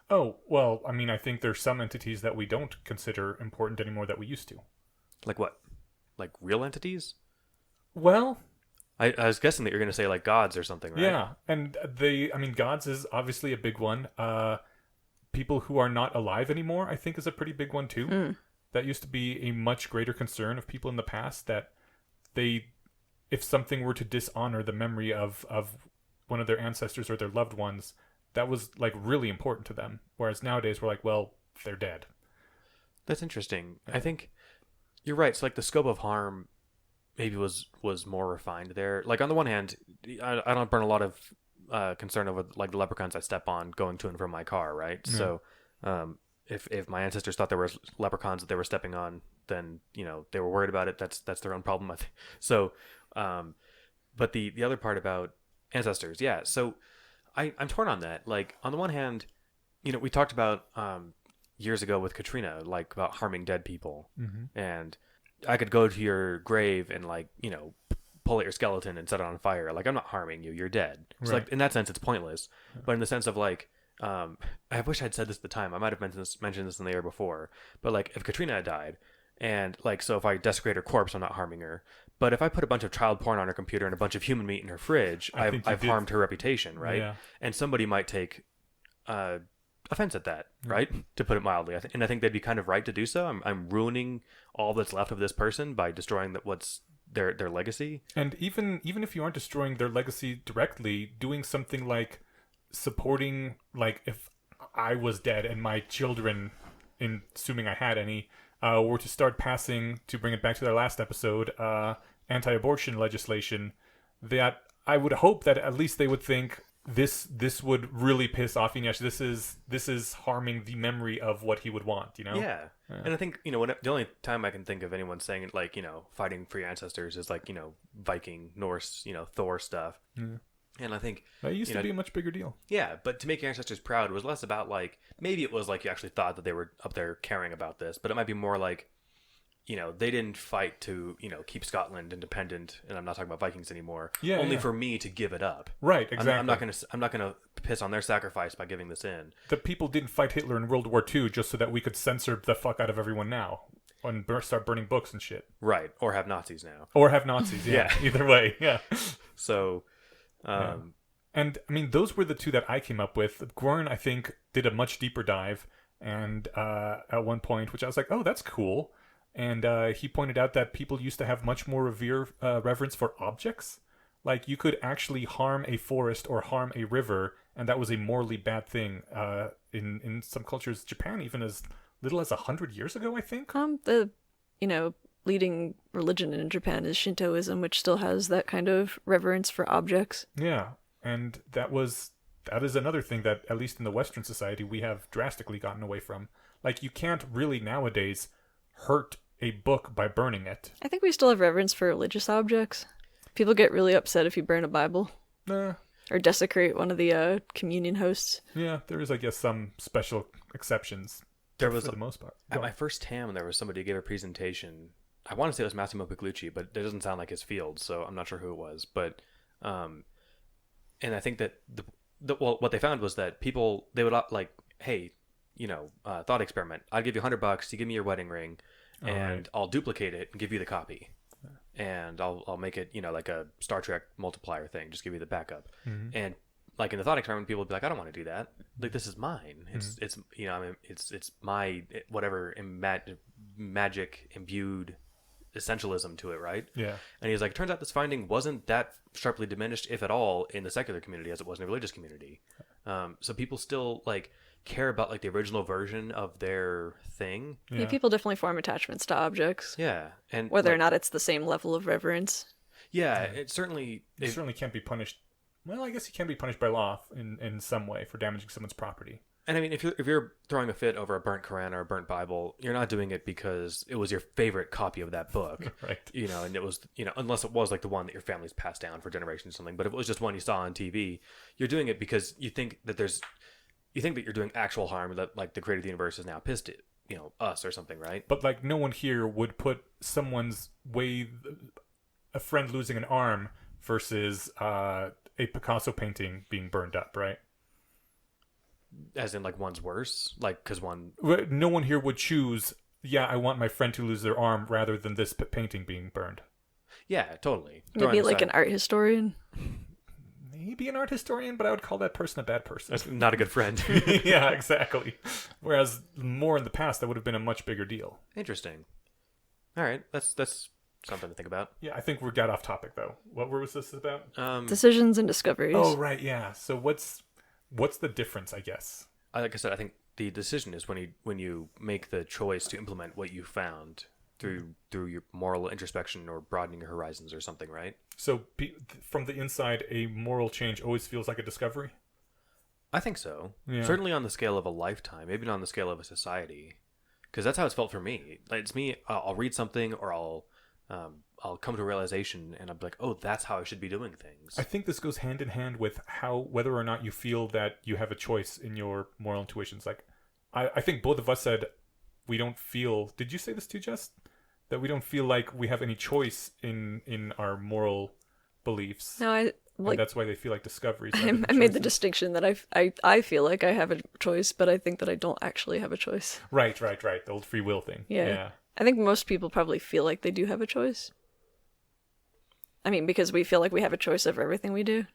Oh, well, I mean, I think there's some entities that we don't consider important anymore that we used to. Like what? Like real entities? Well, I was guessing that you're going to say like gods or something, right? Yeah, and gods is obviously a big one. People who are not alive anymore, I think, is a pretty big one too. That used to be a much greater concern of people in the past, that if something were to dishonor the memory of one of their ancestors or their loved ones, that was like really important to them. Whereas nowadays we're like, well, they're dead. That's interesting. I think you're right. So like the scope of harm maybe was more refined there. Like on the one hand, I don't burn a lot of concern over like the leprechauns I step on going to and from my car, right? Yeah. So if my ancestors thought there were leprechauns that they were stepping on, then they were worried about it. That's their own problem, I think. So, but the other part about ancestors, yeah. So I'm torn on that. Like on the one hand, we talked about years ago with Katrina, like about harming dead people, and I could go to your grave and like pull out your skeleton and set it on fire. Like I'm not harming you; you're dead. So like in that sense, it's pointless. But in the sense of like, I wish I'd said this at the time. I might have mentioned this in the air before. But like, if Katrina had died, and like, so if I desecrate her corpse, I'm not harming her. But if I put a bunch of child porn on her computer and a bunch of human meat in her fridge, I've harmed her reputation, right? Yeah. And somebody might take offense at that, right? To put it mildly. I think they'd be kind of right to do so. I'm ruining all that's left of this person by destroying what's their legacy. And even if you aren't destroying their legacy directly, doing something like supporting, like if I was dead and my children, assuming I had any, were to start passing, to bring it back to their last episode, anti-abortion legislation, that I would hope that at least they would think this would really piss off Inesh. This is harming the memory of what he would want, Yeah. And I think, the only time I can think of anyone saying it, like, fighting for your ancestors is like, Viking, Norse, Thor stuff. Yeah. And I think that used to be a much bigger deal. Yeah, but to make your ancestors proud was less about like, maybe it was like you actually thought that they were up there caring about this, but it might be more like, they didn't fight to, keep Scotland independent, and I'm not talking about Vikings anymore. Yeah, only for me to give it up. Right, exactly. I'm not gonna piss on their sacrifice by giving this in. The people didn't fight Hitler in World War II just so that we could censor the fuck out of everyone now and start burning books and shit. Right, or have Nazis now. Yeah. Either way, yeah. So. And I mean, those were the two that I came up with. Gwern, I think, did a much deeper dive, and at one point, which I was like, oh, that's cool. And he pointed out that people used to have much more reverence for objects. Like, you could actually harm a forest or harm a river, and that was a morally bad thing. In some cultures, Japan, even as little as 100 years ago, I think. Leading religion in Japan is Shintoism, which still has that kind of reverence for objects. Yeah, and that is another thing that, at least in the Western society, we have drastically gotten away from. Like, you can't really nowadays hurt a book by burning it. I think we still have reverence for religious objects. People get really upset if you burn a Bible. Or desecrate one of the communion hosts. Yeah, there is, I guess, some special exceptions. There was, for the most part. At my first TAM, there was somebody who gave a presentation I want to say it was Massimo Piccolucci, but it doesn't sound like his field, so I'm not sure who it was. But and I think that what they found was that people, they would like, hey, thought experiment. I'll give you $100. You give me your wedding ring, and I'll duplicate it and give you the copy, and I'll make it like a Star Trek multiplier thing. Just give you the backup, and like in the thought experiment, people would be like, I don't want to do that. Like, this is mine. It's it's my whatever magic imbued essentialism to it, right? Yeah. And he's like, it turns out this finding wasn't that sharply diminished, if at all, in the secular community as it was in the religious community. So people still like care about like the original version of their thing. Yeah, people definitely form attachments to objects. Yeah, and whether or not it's the same level of reverence. Yeah, it certainly can't be punished. Well, I guess he can be punished by law in some way for damaging someone's property. And I mean, if you're throwing a fit over a burnt Quran or a burnt Bible, you're not doing it because it was your favorite copy of that book, right? And it was, unless it was like the one that your family's passed down for generations or something. But if it was just one you saw on TV, you're doing it because you think that you're doing actual harm, that like the creator of the universe is now pissed at us or something, right? But like no one here would put someone's a friend losing an arm versus a Picasso painting being burned up, right? As in, like, one's worse? Like, because one... No one here would choose, I want my friend to lose their arm rather than this painting being burned. Yeah, totally. Maybe like an art historian? Maybe an art historian, but I would call that person a bad person. That's not a good friend. Yeah, exactly. Whereas more in the past, that would have been a much bigger deal. Interesting. All right, that's something to think about. Yeah, I think we got off topic, though. What was this about? Decisions and discoveries. Oh, right, yeah. So what's the difference, I guess? Like I said, I think the decision is when you make the choice to implement what you found through your moral introspection or broadening your horizons or something, right? So from the inside, a moral change always feels like a discovery? I think so. Yeah. Certainly on the scale of a lifetime, maybe not on the scale of a society. Because that's how it's felt for me. Like, it's me, I'll read something or I'll come to a realization and I'm like, oh, that's how I should be doing things. I think this goes hand in hand with whether or not you feel that you have a choice in your moral intuitions. Like, I think both of us said we don't feel... Did you say this too, Jess? That we don't feel like we have any choice in our moral beliefs. No, and that's why they feel like discoveries. I made the distinction that I feel like I have a choice, but I think that I don't actually have a choice. Right. The old free will thing. Yeah. I think most people probably feel like they do have a choice. I mean, because we feel like we have a choice over everything we do.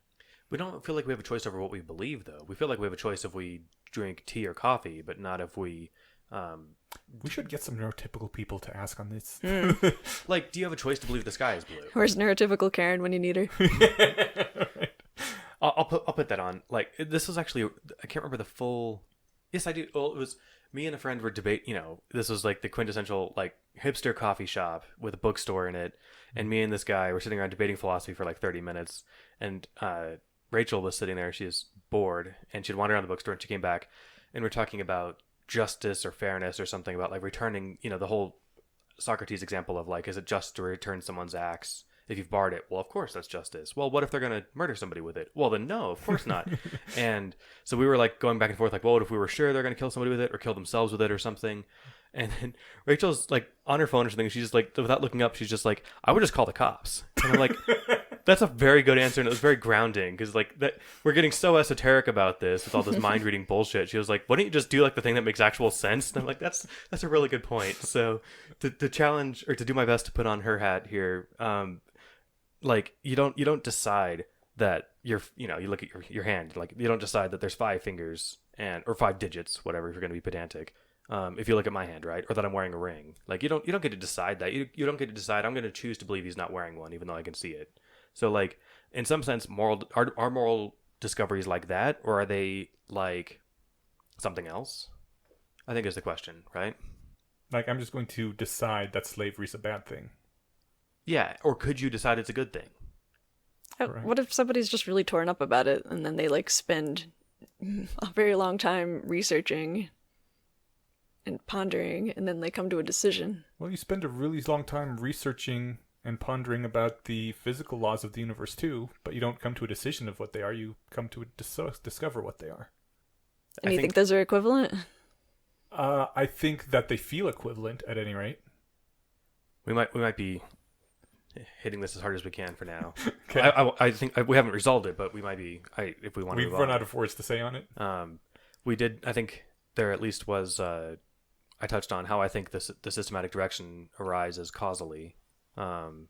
We don't feel like we have a choice over what we believe, though. We feel like we have a choice if we drink tea or coffee, but not if we... We should get some neurotypical people to ask on this. Like, do you have a choice to believe the sky is blue? Where's neurotypical Karen when you need her? Right. I'll put that on. Like, this was actually... I can't remember the full... Yes, I do. Well, it was... Me and a friend were this was like the quintessential like hipster coffee shop with a bookstore in it. And me and this guy were sitting around debating philosophy for like 30 minutes. And Rachel was sitting there. She was bored and she'd wandered around the bookstore and she came back and we're talking about justice or fairness or something about like returning, the whole Socrates example of like, is it just to return someone's axe? If you've barred it, well, of course that's justice. Well, what if they're going to murder somebody with it? Well, then no, of course not. And so we were like going back and forth, like, well, what if we were sure they're going to kill somebody with it or kill themselves with it or something? And then Rachel's like on her phone or something. She's just like, without looking up, she's just like, I would just call the cops. And I'm like, that's a very good answer. And it was very grounding because like that we're getting so esoteric about this with all this mind reading bullshit. She was like, why don't you just do like the thing that makes actual sense? And I'm like, that's a really good point. So to challenge or to do my best to put on her hat here, like you don't decide that you look at your hand, like you don't decide that there's 5 fingers or 5 digits, whatever, if you're going to be pedantic. If you look at my hand, right, or that I'm wearing a ring, like you don't get to decide that. You don't get to decide I'm going to choose to believe he's not wearing one, even though I can see it. So like in some sense, are moral discoveries like that, or are they like something else? I think is the question, right? Like I'm just going to decide that slavery's a bad thing. Yeah, or could you decide it's a good thing? Right. What if somebody's just really torn up about it and then they like spend a very long time researching and pondering and then they come to a decision? Well, you spend a really long time researching and pondering about the physical laws of the universe too, but you don't come to a decision of what they are. You come to discover what they are. And you think those are equivalent? I think that they feel equivalent at any rate. We might be hitting this as hard as we can for now. Okay. I think we haven't resolved it, but we might be. If we want to, we've run out of words to say on it. We did. I think there at least was. I touched on how I think the systematic direction arises causally. And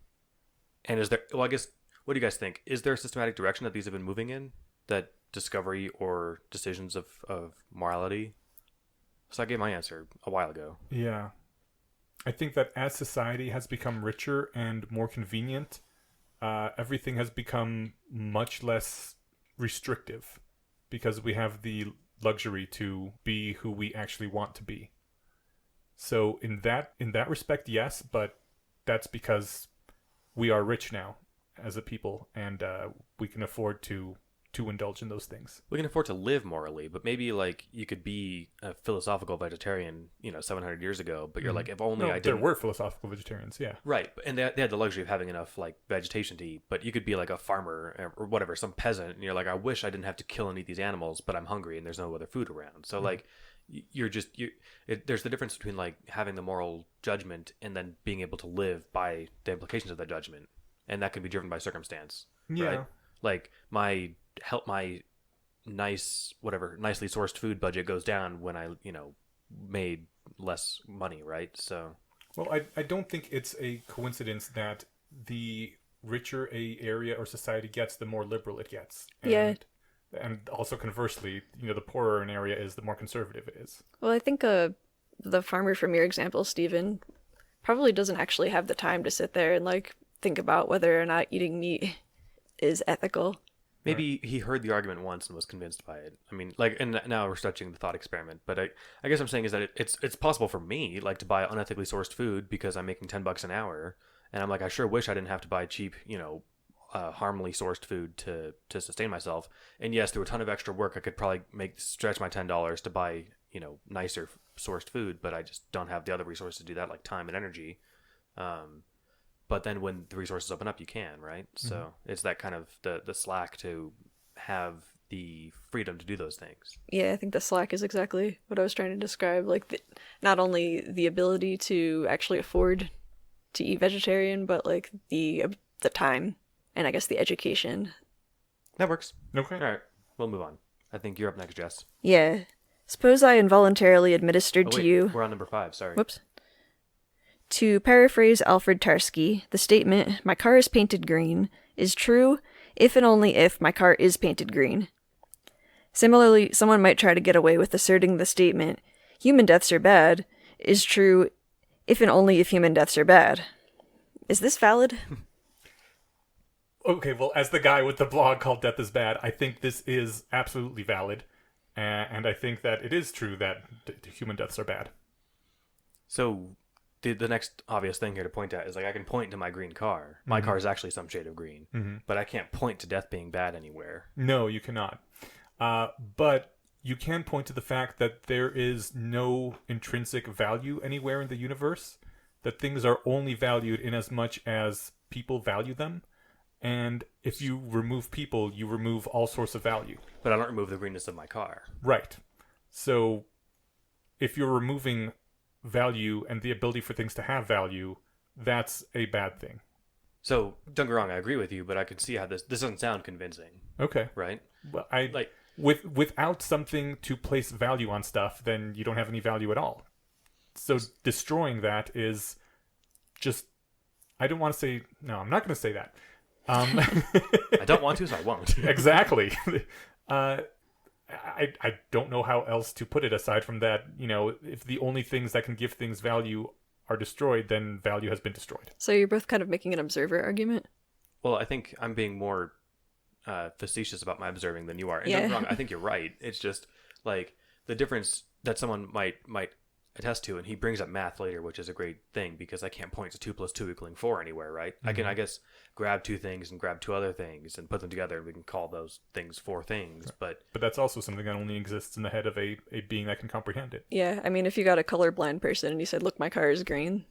is there? Well, I guess. What do you guys think? Is there a systematic direction that these have been moving in? That discovery or decisions of morality? So I gave my answer a while ago. Yeah. I think that as society has become richer and more convenient, everything has become much less restrictive because we have the luxury to be who we actually want to be. So in that respect, yes, but that's because we are rich now as a people, and we can afford to indulge in those things. We can afford to live morally, but maybe like you could be a philosophical vegetarian, 700 years ago, but you're like, if only I didn't. There were philosophical vegetarians, yeah. Right, and they had the luxury of having enough like vegetation to eat, but you could be like a farmer or whatever, some peasant, and you're like, I wish I didn't have to kill and eat these animals, but I'm hungry and there's no other food around. So like, there's the difference between like having the moral judgment and then being able to live by the implications of that judgment, and that can be driven by circumstance. Yeah. Right? Like my nicely sourced food budget goes down when I made less money, right? So well, I don't think it's a coincidence that the richer a area or society gets, the more liberal it gets. And also conversely, the poorer an area is, the more conservative it is. Well, I think the farmer from your example, Stephen, probably doesn't actually have the time to sit there and like think about whether or not eating meat is ethical. Maybe he heard the argument once and was convinced by it. I mean, like, and now we're stretching the thought experiment, but I guess I'm saying is that it's possible for me, like, to buy unethically sourced food because I'm making $10 an hour, and I'm like, I sure wish I didn't have to buy cheap, harmlessly sourced food to sustain myself. And yes, through a ton of extra work, I could probably stretch my $10 to buy, nicer sourced food, but I just don't have the other resources to do that, like time and energy. But then when the resources open up, you can, right? Mm-hmm. So it's that kind of the slack to have the freedom to do those things. Yeah, I think the slack is exactly what I was trying to describe. Like, not only the ability to actually afford to eat vegetarian, but like the time and I guess the education. That works. Okay. All right, we'll move on. I think you're up next, Jess. Yeah. Suppose I involuntarily administered to you... We're on number 5, sorry. Whoops. To paraphrase Alfred Tarski, the statement, "My car is painted green," is true if and only if my car is painted green. Similarly, someone might try to get away with asserting the statement, "Human deaths are bad," is true if and only if human deaths are bad. Is this valid? Okay, well, as the guy with the blog called Death is Bad, I think this is absolutely valid. And I think that it is true that human deaths are bad. So the next obvious thing here to point at is like I can point to my green car. My car is actually some shade of green, but I can't point to death being bad anywhere. No, you cannot. But you can point to the fact that there is no intrinsic value anywhere in the universe, that things are only valued in as much as people value them. And if you remove people, you remove all sorts of value. But I don't remove the greenness of my car. Right. So if you're removing value and the ability for things to have value, that's a bad thing. So don't get me wrong, I agree with you, but I could see how this doesn't sound convincing. Okay. Right? Well, without something to place value on stuff, then you don't have any value at all. So destroying that is just... I'm not going to say that. I don't want to, so I won't. Exactly. I don't know how else to put it aside from that. If the only things that can give things value are destroyed, then value has been destroyed. So you're both kind of making an observer argument? Well, I think I'm being more facetious about my observing than you are. And yeah. don't get me wrong, I think you're right. It's just like the difference that someone might attest to, and he brings up math later, which is a great thing because I can't point to 2 + 2 = 4 anywhere, right? I can, I guess, grab 2 things and grab 2 other things and put them together, and we can call those things 4 things. But that's also something that only exists in the head of a being that can comprehend it. Yeah, I mean, if you got a colorblind person and you said, "Look, my car is green."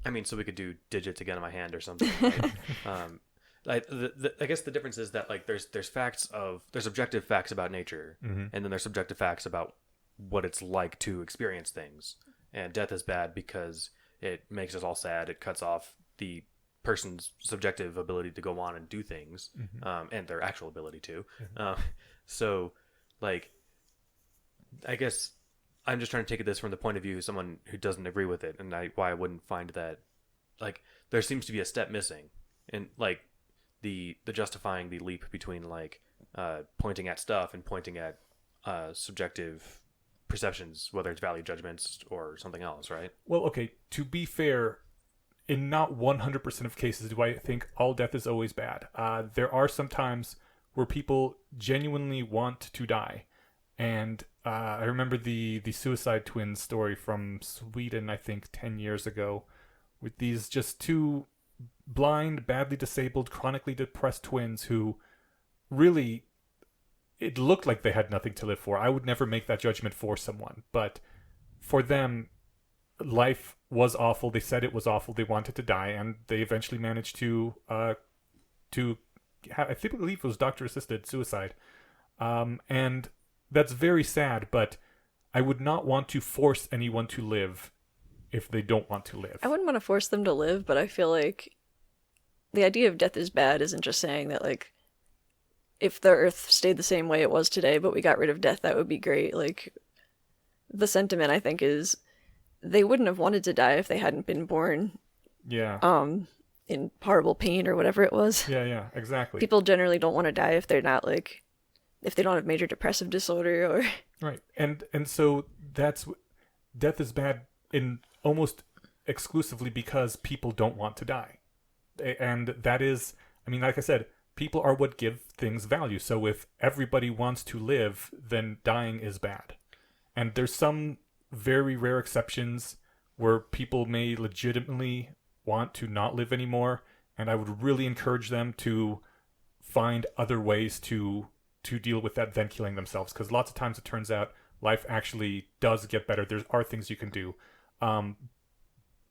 I mean, so we could do digits again in my hand or something, right? I guess the difference is that like there's objective facts about nature, and then there's subjective facts about what it's like to experience things. And death is bad because It makes us all sad. It cuts off the person's subjective ability to go on and do things, and their actual ability to. So, like, I guess I'm just trying to take this from the point of view of someone who doesn't agree with it, and why I wouldn't find that, like, there seems to be a step missing, and like the justifying the leap between like pointing at stuff and pointing at subjective perceptions, whether it's value judgments or something else, right? Well, okay, to be fair, in not 100% of cases do I think all death is always bad. There are some times where people genuinely want to die. And I remember the suicide twins story from Sweden, I think 10 years ago, with these just two blind, badly disabled, chronically depressed twins who really, it looked like they had nothing to live for. I would never make that judgment for someone, but for them, life was awful. They said it was awful. They wanted to die, and they eventually managed to have, I believe it was doctor-assisted suicide. And that's very sad, but I would not want to force anyone to live if they don't want to live. I wouldn't want to force them to live, but I feel like the idea of death is bad isn't just saying that, like, if the Earth stayed the same way it was today, but we got rid of death, that would be great. Like, the sentiment, I think, is they wouldn't have wanted to die if they hadn't been born. Yeah. In horrible pain or whatever it was. Yeah, exactly. People generally don't want to die if they're not, like, if they don't have major depressive disorder or... Right. And so death is bad in almost exclusively because people don't want to die. And that is, I mean, like I said, people are what give things value. So if everybody wants to live, then dying is bad. And there's some very rare exceptions where people may legitimately want to not live anymore, and I would really encourage them to find other ways to deal with that than killing themselves, because lots of times it turns out life actually does get better. There are things you can do,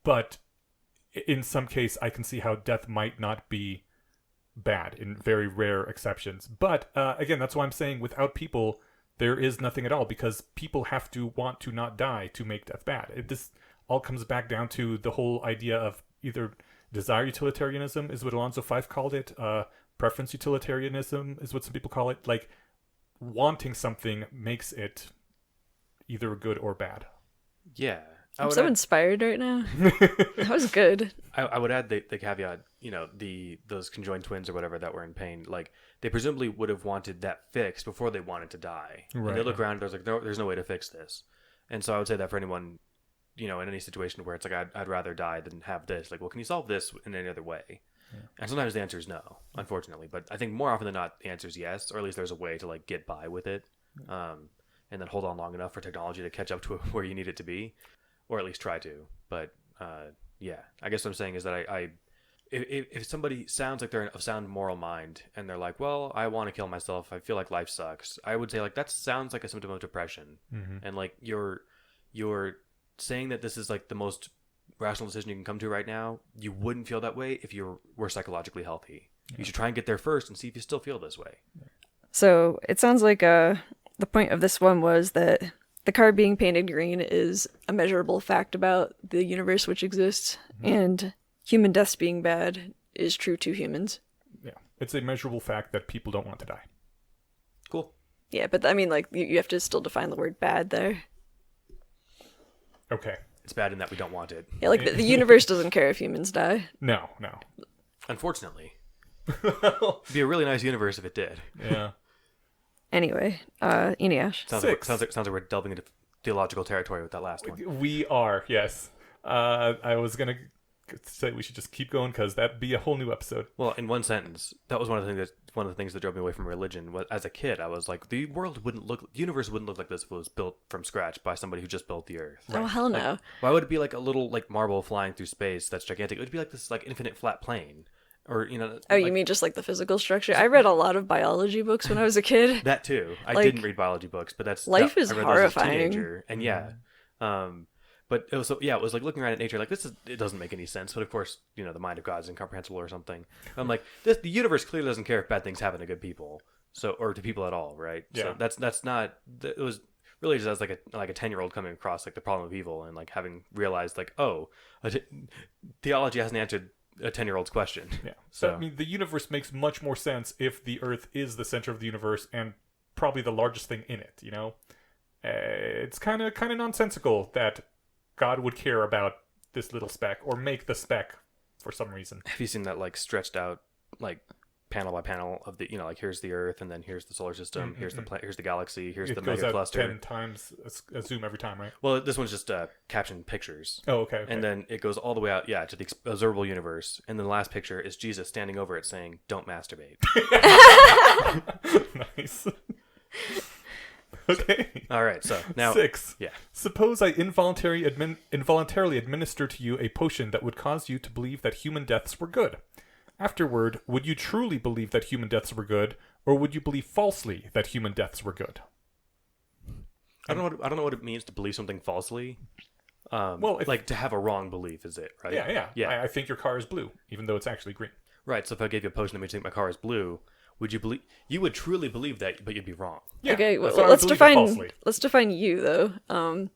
but in some case I can see how death might not be bad in very rare exceptions. But again, that's why I'm saying without people there is nothing at all, because people have to want to not die to make death bad. This all comes back down to the whole idea of either desire utilitarianism is what Alonzo Fife called it, preference utilitarianism is what some people call it. Like, wanting something makes it either good or bad. Yeah. I'm so inspired right now. That was good. I would add the caveat, those conjoined twins or whatever that were in pain, like, they presumably would have wanted that fixed before they wanted to die. Right. And they look around and there's like, no, there's no way to fix this. And so I would say that for anyone, in any situation where it's like, I'd rather die than have this. Like, well, can you solve this in any other way? Yeah. And sometimes the answer is no, unfortunately. But I think more often than not, the answer is yes, or at least there's a way to, like, get by with it. And then hold on long enough for technology to catch up to where you need it to be, or at least try to. But yeah, I guess what I'm saying is that if somebody sounds like they're of sound moral mind and they're like, well, I want to kill myself, I feel like life sucks, I would say, like, that sounds like a symptom of depression. Mm-hmm. And, like, you're saying that this is, like, the most rational decision you can come to right now. You wouldn't feel that way if you were psychologically healthy. Yeah. You should try and get there first and see if you still feel this way. So it sounds like the point of this one was that the car being painted green is a measurable fact about the universe which exists, and human deaths being bad is true to humans. Yeah, it's a measurable fact that people don't want to die. Cool. Yeah, but I mean, like, you have to still define the word bad there. Okay. It's bad in that we don't want it. Yeah, like, the universe doesn't care if humans die. No. Unfortunately. It'd be a really nice universe if it did. Yeah. Anyway, Eneash. Sounds like we're delving into theological territory with that last one. We are, yes. I was going to say we should just keep going because that'd be a whole new episode. Well, in one sentence, that was one of the things that drove me away from religion. As a kid, I was like, the universe wouldn't look like this if it was built from scratch by somebody who just built the Earth. Right. Oh, hell no. Like, why would it be like a little, like, marble flying through space that's gigantic? It would be like this, like, infinite flat plane. Or, oh, like, you mean just like the physical structure? I read a lot of biology books when I was a kid. That too. I didn't read biology books, but life is I read horrifying. Those as a teenager, and yeah, but it was like looking around at nature, like, it doesn't make any sense. But of course, the mind of God is incomprehensible or something. I'm like, the universe clearly doesn't care if bad things happen to good people, or to people at all, right? Yeah. So that's not. It was really just as like a 10-year-old coming across like the problem of evil and like having realized like, oh, theology hasn't answered a 10-year-old's question. Yeah. So I mean, the universe makes much more sense if the Earth is the center of the universe and probably the largest thing in it. It's kind of nonsensical that God would care about this little speck or make the speck for some reason. have you seen that like stretched out like panel by panel of the like here's the Earth and then here's the solar system, here's the galaxy, here's the goes mega out cluster. 10 times a zoom every time, right? Well, this one's just captioned pictures. Oh, okay. And then it goes all the way out, to the observable universe. And then the last picture is Jesus standing over it saying, "Don't masturbate." Nice. Okay. All right, so now 6. Yeah. Suppose I involuntarily administer to you a potion that would cause you to believe that human deaths were good. Afterward, would you truly believe that human deaths were good, or would you believe falsely that human deaths were good? I don't know what it means to believe something falsely. Well, like to have a wrong belief, is it right? Yeah. I think your car is blue, even though it's actually green. Right. So if I gave you a potion that made you think my car is blue, would you believe? You would truly believe that, but you'd be wrong. Yeah, Okay, that's well, why I believe it falsely. let's define you though.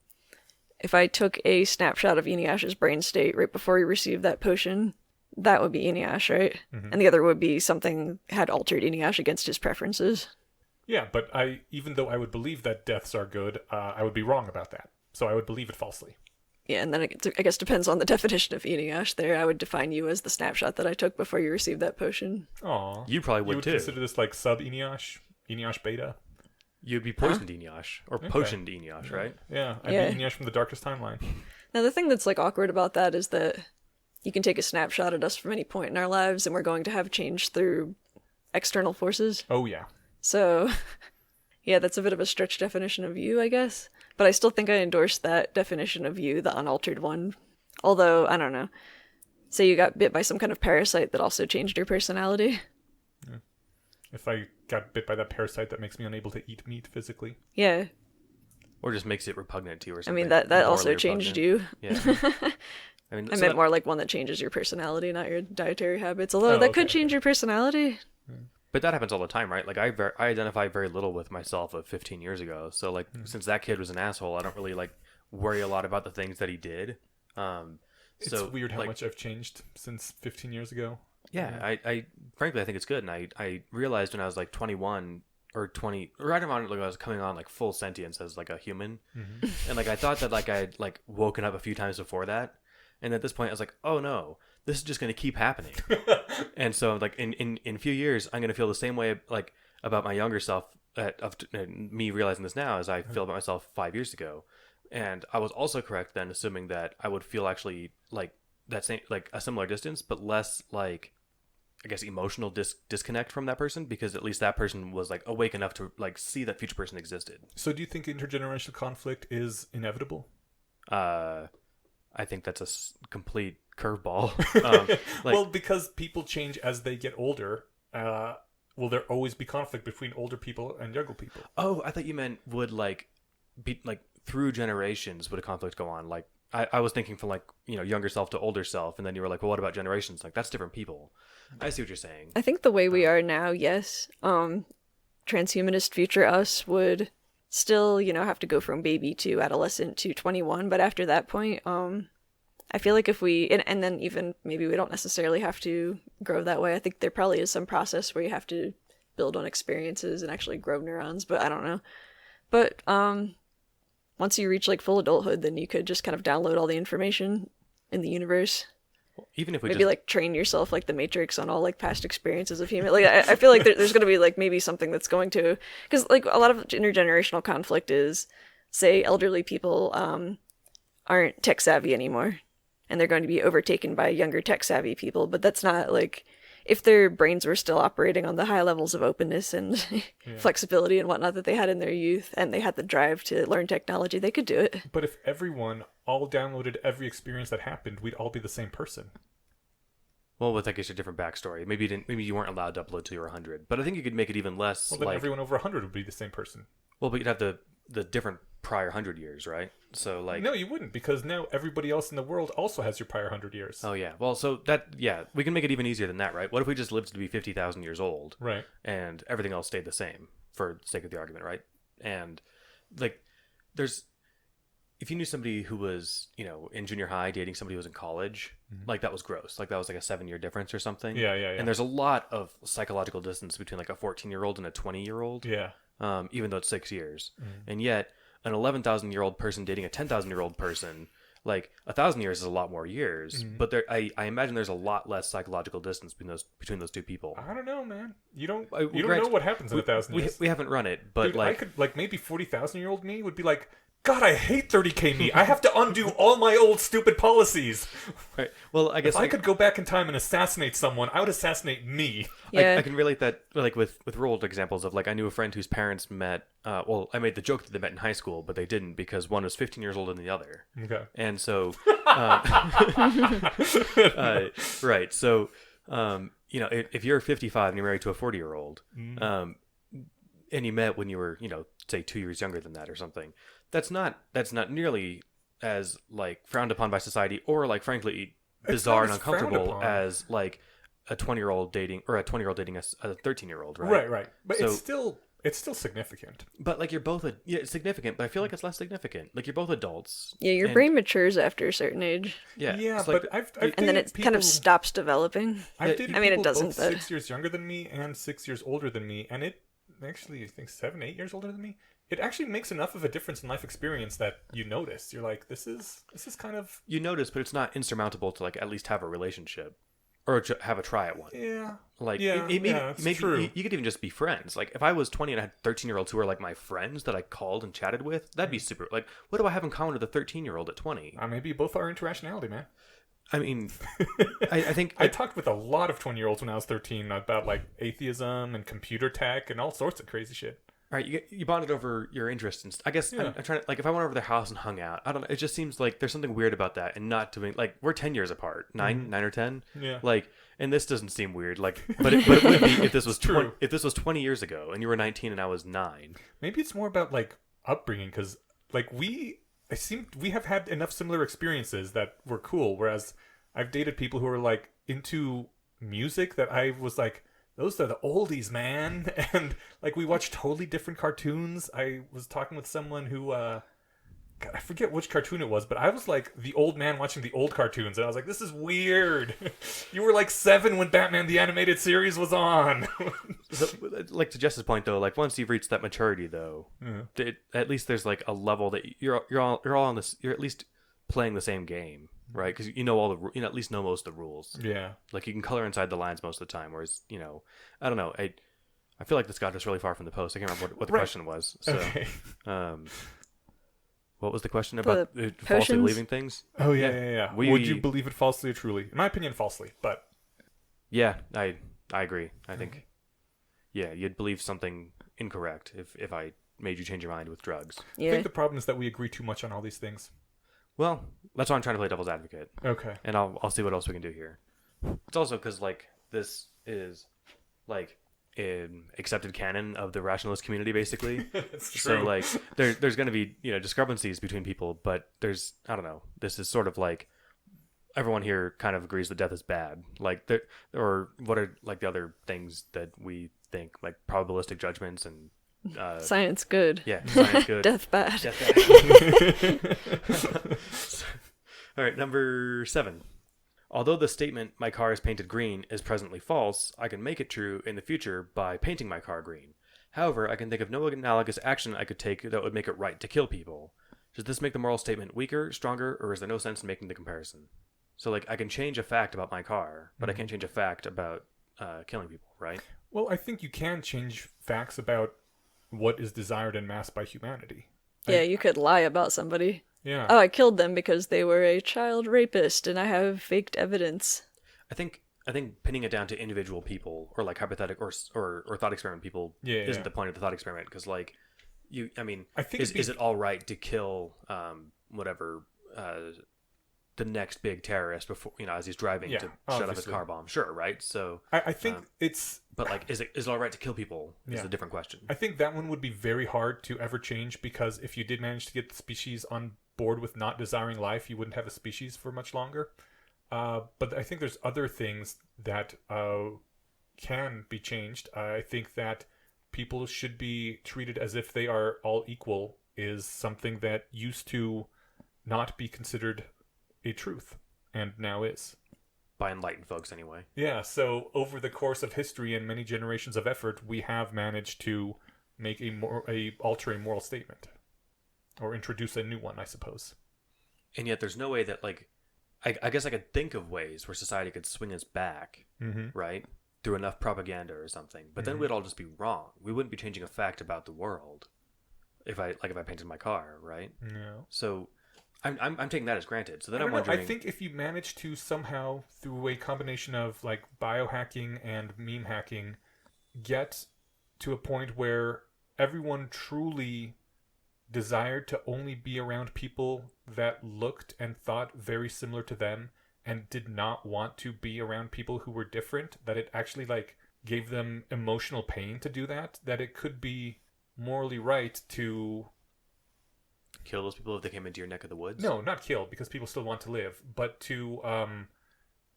If I took a snapshot of Eneash's brain state right before he received that potion, that would be Eneash, right? Mm-hmm. And the other would be something had altered Eneash against his preferences. Yeah, but even though I would believe that deaths are good, I would be wrong about that. So I would believe it falsely. Yeah, and then I guess depends on the definition of Eneash there. I would define you as the snapshot that I took before you received that potion. Aw. You probably would, you would too. consider this like sub-Eneash? Eneash beta? You'd be poisoned Eneash or potioned Eneash, right? Yeah, I'd Yeah. be Eneash from the darkest timeline. Now, the thing that's like awkward about that is that you can take a snapshot at us from any point in our lives, and we're going to have change through external forces. Oh, yeah. So, yeah, that's a bit of a stretch definition of you, I guess. But I still think I endorse that definition of you, the unaltered one. Although, I don't know. Say you got bit by some kind of parasite that also changed your personality. Yeah. If I got bit by that parasite that makes me unable to eat meat physically. Yeah. Or just makes it repugnant to you or I something. mean, that also Morally changed repugnant. you. Yeah. I mean, I meant more like one that changes your personality, not your dietary habits. Although Oh, that okay, could change your personality. But that happens all the time, right? Like I identify very little with myself of 15 years ago. So like since that kid was an asshole, I don't really like worry a lot about the things that he did. It's So weird how like, much I've changed since 15 years ago. Yeah, I frankly I think it's good, and I realized when I was like 21 or 20, right around like I was coming on like full sentience as like a human, and like I thought that like I had like woken up a few times before that, and at this point I was like, oh no, this is just going to keep happening. And so like in a few years I'm going to feel the same way like about my younger self me realizing this now as I feel about myself 5 years ago. And I was also correct then assuming that I would feel actually like that same like a similar distance, but less like I guess emotional disconnect from that person, because at least that person was like awake enough to like see that future person existed. So do you think intergenerational conflict is inevitable? I think that's a complete curveball. Well, because people change as they get older, will there always be conflict between older people and younger people? Oh, I thought you meant would like be like through generations would a conflict go on? Like I was thinking from like, younger self to older self, and then you were like, well, what about generations? Like that's different people. I see what you're saying. I think the way we are now, yes. Transhumanist future us would still, have to go from baby to adolescent to 21, but after that point, I feel like if we, and then even maybe we don't necessarily have to grow that way. I think there probably is some process where you have to build on experiences and actually grow neurons, but I don't know. But once you reach like full adulthood, then you could just kind of download all the information in the universe. Even if we maybe like train yourself like the Matrix on all like past experiences of human. Like I feel like there's going to be like maybe something that's going to, because like a lot of intergenerational conflict is, say, elderly people aren't tech savvy anymore, and they're going to be overtaken by younger tech savvy people. But that's not like, if their brains were still operating on the high levels of openness and flexibility and whatnot that they had in their youth, and they had the drive to learn technology, they could do it. But if everyone all downloaded every experience that happened, we'd all be the same person. Well, with I guess a different backstory. Maybe you weren't allowed to upload till you were 100. But I think you could make it even less. Well, then everyone over 100 would be the same person. Well, but you'd have the different prior 100 years, right? So like no, you wouldn't, because now everybody else in the world also has your prior 100 years. Oh yeah. Well, so we can make it even easier than that, right? What if we just lived to be 50,000 years old, right? And everything else stayed the same for the sake of the argument, right? And like if you knew somebody who was, in junior high dating somebody who was in college, like that was gross. Like that was like a 7-year difference or something. Yeah. And there's a lot of psychological distance between like a 14-year-old and a 20-year-old. Yeah. Even though it's 6 years. And yet an 11,000-year-old person dating a 10,000-year-old person, like 1,000 years is a lot more years, but I imagine there's a lot less psychological distance between those two people. I don't know, man. You don't know what happens in 1,000 years. We haven't run it, but Dude, I could maybe 40,000-year-old me would be like, God, I hate 30K me. I have to undo all my old stupid policies. Right. Well, I guess if I could go back in time and assassinate someone, I would assassinate me. Yeah. I can relate that like with real world examples of like I knew a friend whose parents met. I made the joke that they met in high school, but they didn't because one was 15 years older than the other. Okay. And so, right. So, if you're 55 and you're married to a 40-year-old, and you met when you were, say 2 years younger than that or something, that's not nearly as like frowned upon by society or like frankly bizarre and uncomfortable as like a 20-year-old dating or a 20-year-old dating a 13-year-old, right? Right. But so, it's still significant. But like you're both it's significant, but I feel like it's less significant. Like you're both adults. Yeah, your brain matures after a certain age. Yeah, like, but I've and then it kind of stops developing. It doesn't. Both but 6 years younger than me and 6 years older than me, and it actually I think 7-8 years older than me. It actually makes enough of a difference in life experience that you notice. You're like, this is kind of... You notice, but it's not insurmountable to like at least have a relationship or have a try at one. Yeah. Like, maybe true. You could even just be friends. Like, if I was 20 and I had 13-year-olds who were like my friends that I called and chatted with, that'd be super... Like, what do I have in common with a 13-year-old at 20? Maybe both are into rationality, man. I mean, I think... I talked with a lot of 20-year-olds when I was 13 about like atheism and computer tech and all sorts of crazy shit. All right, you bonded over your interests, and I guess I'm trying to, like, if I went over their house and hung out, I don't know, it just seems like there's something weird about that, and not doing, like, we're 10 years apart, 9 or 10, like, and this doesn't seem weird, like, but it would be if this was true. If this was 20 years ago, and you were 19 and I was 9. Maybe it's more about like upbringing, because like we have had enough similar experiences that were cool, whereas I've dated people who are like into music that I was like, those are the oldies, man. And like we watched totally different cartoons. I was talking with someone who God, I forget which cartoon it was, but I was like the old man watching the old cartoons, and I was like, this is weird. You were like 7 when Batman the Animated Series was on. So, like to Jess's point though, like once you've reached that maturity though, at least there's like a level that you're all on this. You're at least playing the same game. Right, because you know at least know most of the rules. Yeah, like you can color inside the lines most of the time. Whereas, I don't know. I feel like this got us really far from the post. I can't remember what the question was. So, okay. What was the question about falsely believing things? Oh yeah. Would you believe it falsely or truly? In my opinion, falsely. But yeah, I agree. I think you'd believe something incorrect if I made you change your mind with drugs. Yeah. I think the problem is that we agree too much on all these things. Well, that's why I'm trying to play devil's advocate. Okay. And I'll see what else we can do here. It's also because like this is like an accepted canon of the rationalist community, basically. It's true. So like there's going to be discrepancies between people, but there's this is sort of like everyone here kind of agrees that death is bad. Like or what are like the other things that we think, like probabilistic judgments and science good. Yeah, science good. Death bad. All right, number 7. Although the statement "my car is painted green" is presently false, I can make it true in the future by painting my car green. However, I can think of no analogous action I could take that would make it right to kill people. Does this make the moral statement weaker, stronger, or is there no sense in making the comparison? So, like, I can change a fact about my car, but I can't change a fact about killing people, right? Well, I think you can change facts about what is desired en masse by humanity. Yeah, you could lie about somebody. Yeah. Oh, I killed them because they were a child rapist and I have faked evidence. I think pinning it down to individual people or like hypothetical or thought experiment people isn't the point of the thought experiment, because like I think is it all right to kill the next big terrorist before as he's driving to shut up his car bomb? Sure, right? So I think it's... But like, is it all right to kill people? Is a different question. I think that one would be very hard to ever change, because if you did manage to get the species on board with not desiring life, you wouldn't have a species for much longer. But I think there's other things that can be changed. I think that people should be treated as if they are all equal is something that used to not be considered a truth, and now is. By enlightened folks, anyway. Yeah, so over the course of history and many generations of effort, we have managed to make alter a moral statement. Or introduce a new one, I suppose. And yet there's no way that, like, I guess I could think of ways where society could swing us back, right? Through enough propaganda or something. But then we'd all just be wrong. We wouldn't be changing a fact about the world if I painted my car, right? No. So I'm taking that as granted. So then I'm I wondering... think if you manage to somehow, through a combination of like biohacking and meme hacking, get to a point where everyone truly desired to only be around people that looked and thought very similar to them and did not want to be around people who were different, that it actually like gave them emotional pain to do that it could be morally right to kill those people if they came into your neck of the woods? No, not kill, because people still want to live, but to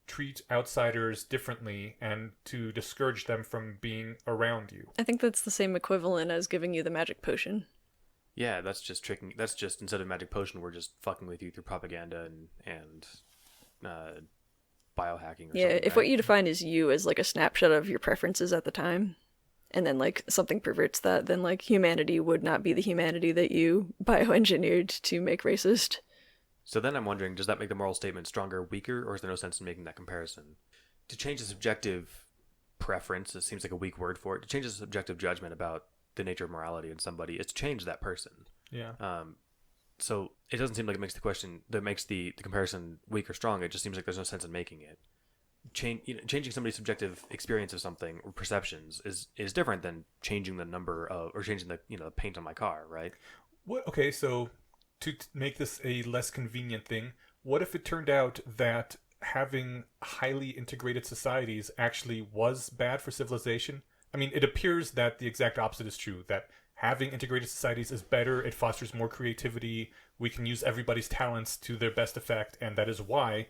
treat outsiders differently and to discourage them from being around you. I think that's the same equivalent as giving you the magic potion. Yeah, that's just tricking. That's just, instead of magic potion, we're just fucking with you through propaganda and biohacking. Or yeah, something, if right? what you define as you as like a snapshot of your preferences at the time, and then like something perverts that, then like humanity would not be the humanity that you bioengineered to make racist. So then I'm wondering, does that make the moral statement stronger or weaker, or is there no sense in making that comparison? To change the subjective preference, it seems like a weak word for it, to change the subjective judgment about the nature of morality in somebody, it's to change that person. Yeah. So it doesn't seem like it makes the comparison weak or strong. It just seems like there's no sense in making it. Changing somebody's subjective experience of something or perceptions is different than changing the number of, or changing the paint on my car, right? What? Okay, so to make this a less convenient thing, what if it turned out that having highly integrated societies actually was bad for civilization? I mean, it appears that the exact opposite is true, that having integrated societies is better, it fosters more creativity, we can use everybody's talents to their best effect, and that is why,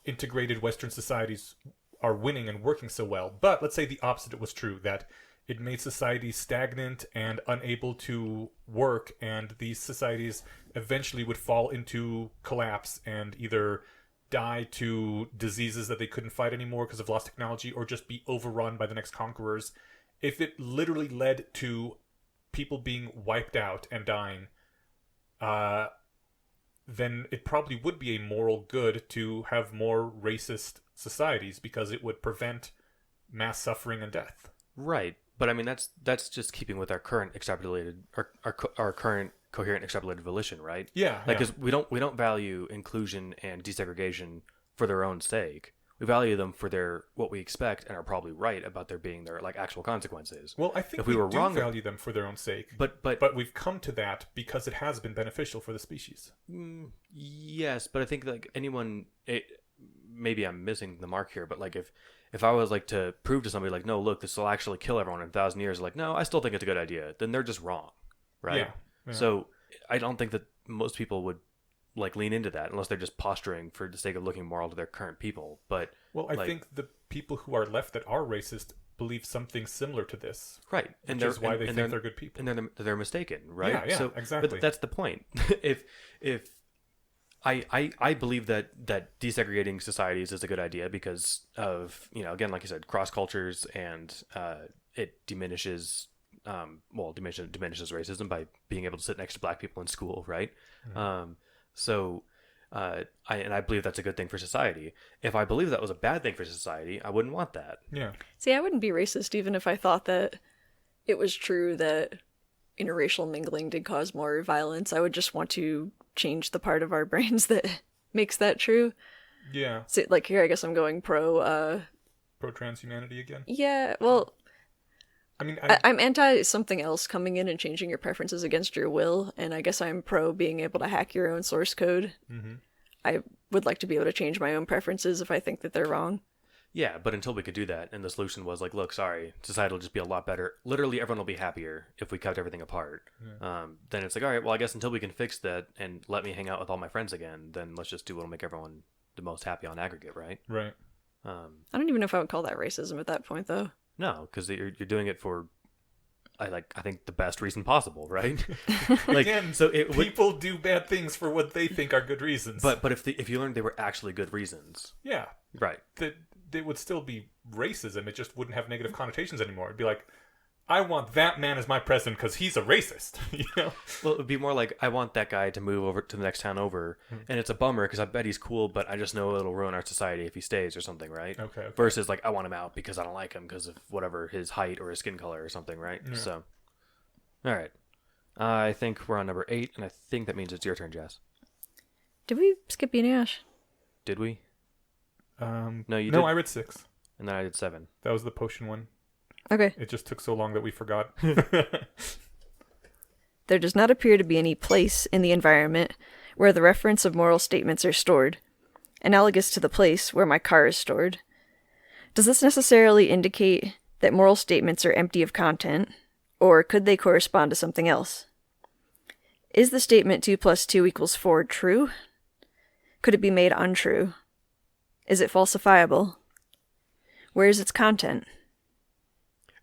integrated Western societies are winning and working so well. But let's say the opposite was true, that it made societies stagnant and unable to work, and these societies eventually would fall into collapse and either die to diseases that they couldn't fight anymore because of lost technology, or just be overrun by the next conquerors. If it literally led to people being wiped out and dying, then it probably would be a moral good to have more racist societies, because it would prevent mass suffering and death. Right, but I mean that's just keeping with our current extrapolated, our current coherent extrapolated volition, right? Yeah, because we don't value inclusion and desegregation for their own sake. We value them for their what we expect and are probably right about there being their like actual consequences. Well, I think if we were do wrong, value them for their own sake, but we've come to that because it has been beneficial for the species. Yes, but I think like maybe I'm missing the mark here, but like if I was like to prove to somebody like, no, look, this will actually kill everyone in 1,000 years, like, no, I still think it's a good idea, then they're just wrong, right? Yeah. So I don't think that most people would like lean into that unless they're just posturing for the sake of looking moral to their current people. But I think the people who are left that are racist believe something similar to this, right? And that's why they think they're good people, and they're mistaken, right? Yeah, so, exactly. But that's the point. if I believe that desegregating societies is a good idea because of, again, like you said, cross cultures, and it diminishes diminishes racism by being able to sit next to black people in school, right? Mm-hmm. I believe that's a good thing for society. If I believe that was a bad thing for society, I wouldn't want that. Yeah. See, I wouldn't be racist even if I thought that it was true that interracial mingling did cause more violence. I would just want to change the part of our brains that makes that true. Yeah. So, like, here I guess I'm going pro transhumanity again? Yeah, well, I mean, I'm anti something else coming in and changing your preferences against your will, and I guess I'm pro being able to hack your own source code. Mm-hmm. I would like to be able to change my own preferences if I think that they're wrong. Yeah, but until we could do that, and the solution was like, look, sorry, society will just be a lot better. Literally, everyone will be happier if we kept everything apart. Yeah. Then it's like, all right, well, I guess until we can fix that and let me hang out with all my friends again, then let's just do what'll make everyone the most happy on aggregate, right? Right. I don't even know if I would call that racism at that point, though. No, because you're doing it for I think the best reason possible, right? Again, people do bad things for what they think are good reasons. But if you learned they were actually good reasons, yeah, right, it would still be racism. It just wouldn't have negative connotations anymore. It'd be like, I want that man as my president because he's a racist. Well, it would be more like, I want that guy to move over to the next town over, and it's a bummer because I bet he's cool, but I just know it'll ruin our society if he stays or something, right? Okay. Versus like, I want him out because I don't like him because of whatever his height or his skin color or something, right? Yeah. So, all right, I think we're on number 8, and I think that means it's your turn, Jess. Did we skip Beanie Ash? Did we? No, you did. No, I read 6, and then I did 7. That was the potion one. Okay. It just took so long that we forgot. There does not appear to be any place in the environment where the reference of moral statements are stored, analogous to the place where my car is stored. Does this necessarily indicate that moral statements are empty of content, or could they correspond to something else? Is the statement 2 + 2 = 4 true? Could it be made untrue? Is it falsifiable? Where is its content?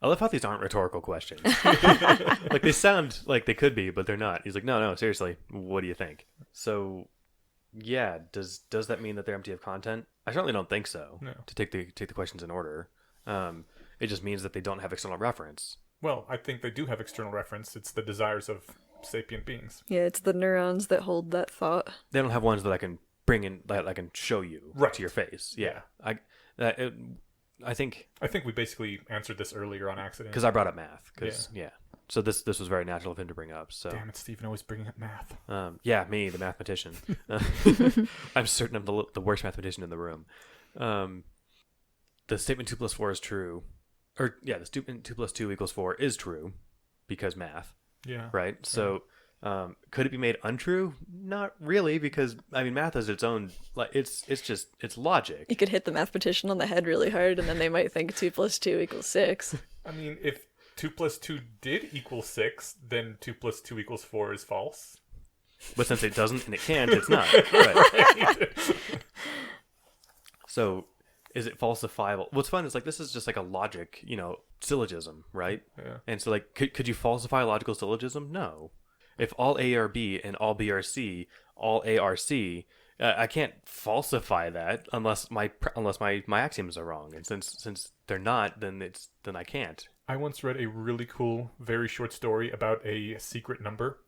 I love how these aren't rhetorical questions. Like, they sound like they could be, but they're not. He's like, no, seriously, what do you think? So, yeah, does that mean that they're empty of content? I certainly don't think so. No. To take the questions in order, it just means that they don't have external reference. Well, I think they do have external reference. It's the desires of sapient beings. Yeah, it's the neurons that hold that thought. They don't have ones that I can bring in, that I can show you to your face. Yeah, I think we basically answered this earlier on accident. Because I brought up math. Yeah. So this was very natural for him to bring up. So damn it, Stephen, always bringing up math. Yeah, me, the mathematician. I'm certain I'm the worst mathematician in the room. The statement 2 + 4 is true, or yeah, the statement 2 + 2 = 4 is true because math. Yeah. Right. So. Could it be made untrue? Not really, because math is its own. Like it's logic. You could hit the mathematician on the head really hard, and then they might think 2 + 2 = 6. If 2 + 2 did equal 6, then 2 + 2 = 4 is false. But since it doesn't and it can't, it's not. Right. So, is it falsifiable? What's fun is, like, this is just like a logic, syllogism, right? Yeah. And so, like, could you falsify a logical syllogism? No. If all A are B and all B are C, all A are C, I can't falsify that unless my axioms are wrong. And since they're not, then I can't. I once read a really cool, very short story about a secret number.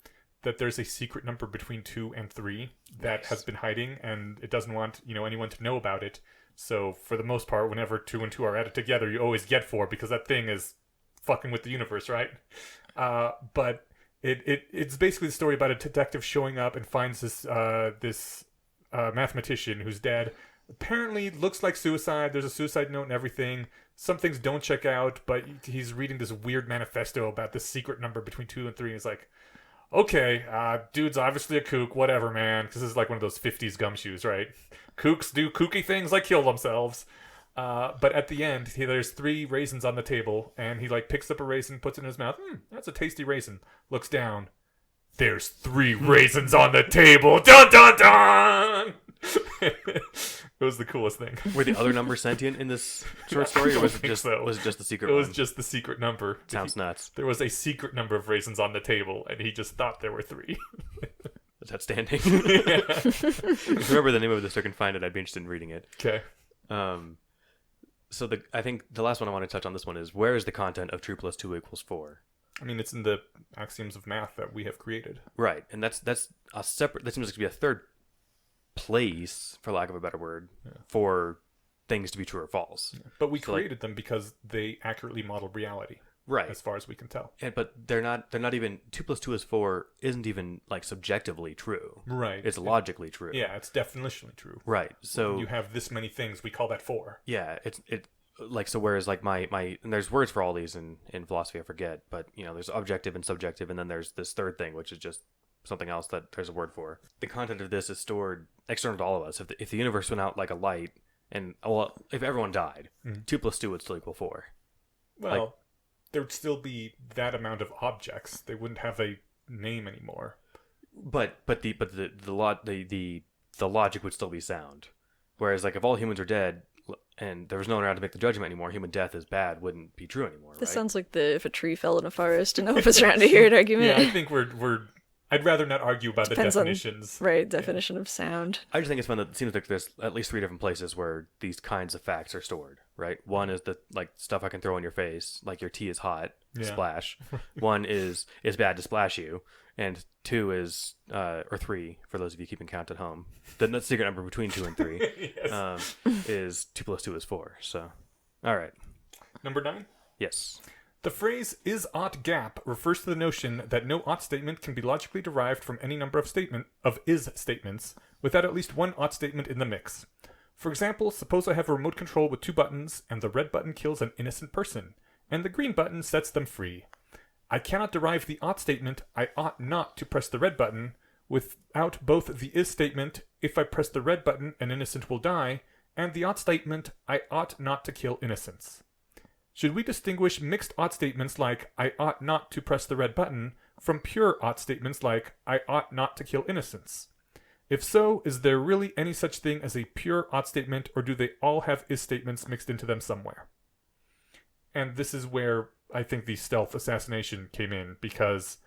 That there's a secret number between 2 and 3 that has been hiding, and it doesn't want anyone to know about it. So for the most part, whenever 2 and 2 are added together, you always get 4 because that thing is fucking with the universe, right? But It's basically the story about a detective showing up and finds this mathematician whose dad apparently looks like suicide. There's a suicide note and everything. Some things don't check out, but he's reading this weird manifesto about this secret number between 2 and 3. And he's like, okay, dude's obviously a kook, whatever, man. Because this is like one of those 50s gumshoes, right? Kooks do kooky things like kill themselves. But at the end, there's 3 raisins on the table, and he picks up a raisin, puts it in his mouth. That's a tasty raisin. Looks down. There's 3 raisins on the table. Dun dun dun! It was the coolest thing. Were the other numbers sentient in this short story, or was it just the secret? It was just the secret number. Sounds nuts. There was a secret number of raisins on the table, and he just thought there were 3. That's outstanding. If you remember the name of this, or can find it, I'd be interested in reading it. Okay. So I think the last one I want to touch on this one is, where is the content of 2 + 2 = 4? It's in the axioms of math that we have created. Right, and that's a separate. That seems like to be a third place, for lack of a better word, for things to be true or false. Yeah. But we created them because they accurately model reality. Right. As far as we can tell. But they're not even 2 + 2 = 4 isn't even subjectively true. Right. It's logically true. Yeah, it's definitionally true. Right. So when you have this many things, we call that 4. Yeah, so whereas my and there's words for all these in philosophy, I forget, but there's objective and subjective, and then there's this third thing, which is just something else that there's a word for. The content of this is stored external to all of us. If the universe went out like a light, and if everyone died, 2 + 2 would still equal 4. Well, there would still be that amount of objects. They wouldn't have a name anymore. But the logic would still be sound. Whereas if all humans are dead, and there was no one around to make the judgment anymore, human death is bad wouldn't be true anymore. This right? sounds like the if a tree fell in a forest and no one was around to hear it argument. Yeah, I think I'd rather not argue about the definitions. Definition of sound. I just think it's fun that it seems like there's at least 3 different places where these kinds of facts are stored, right? One is the like stuff I can throw in your face, like your tea is hot, splash. One is it's bad to splash you, and 2 is or 3 for those of you keeping count at home. The secret number between 2 and 3 is 2 plus 2 is 4. So, all right. Number 9. Yes. The phrase is ought gap refers to the notion that no ought statement can be logically derived from any number of is statements without at least one ought statement in the mix. For example, suppose I have a remote control with 2 buttons and the red button kills an innocent person and the green button sets them free. I cannot derive the ought statement I ought not to press the red button without both the is statement if I press the red button an innocent will die and the ought statement I ought not to kill innocents. Should we distinguish mixed ought statements like I ought not to press the red button from pure ought statements like I ought not to kill innocents? If so, is there really any such thing as a pure ought statement, or do they all have is statements mixed into them somewhere? And this is where I think the stealth assassination came in, because,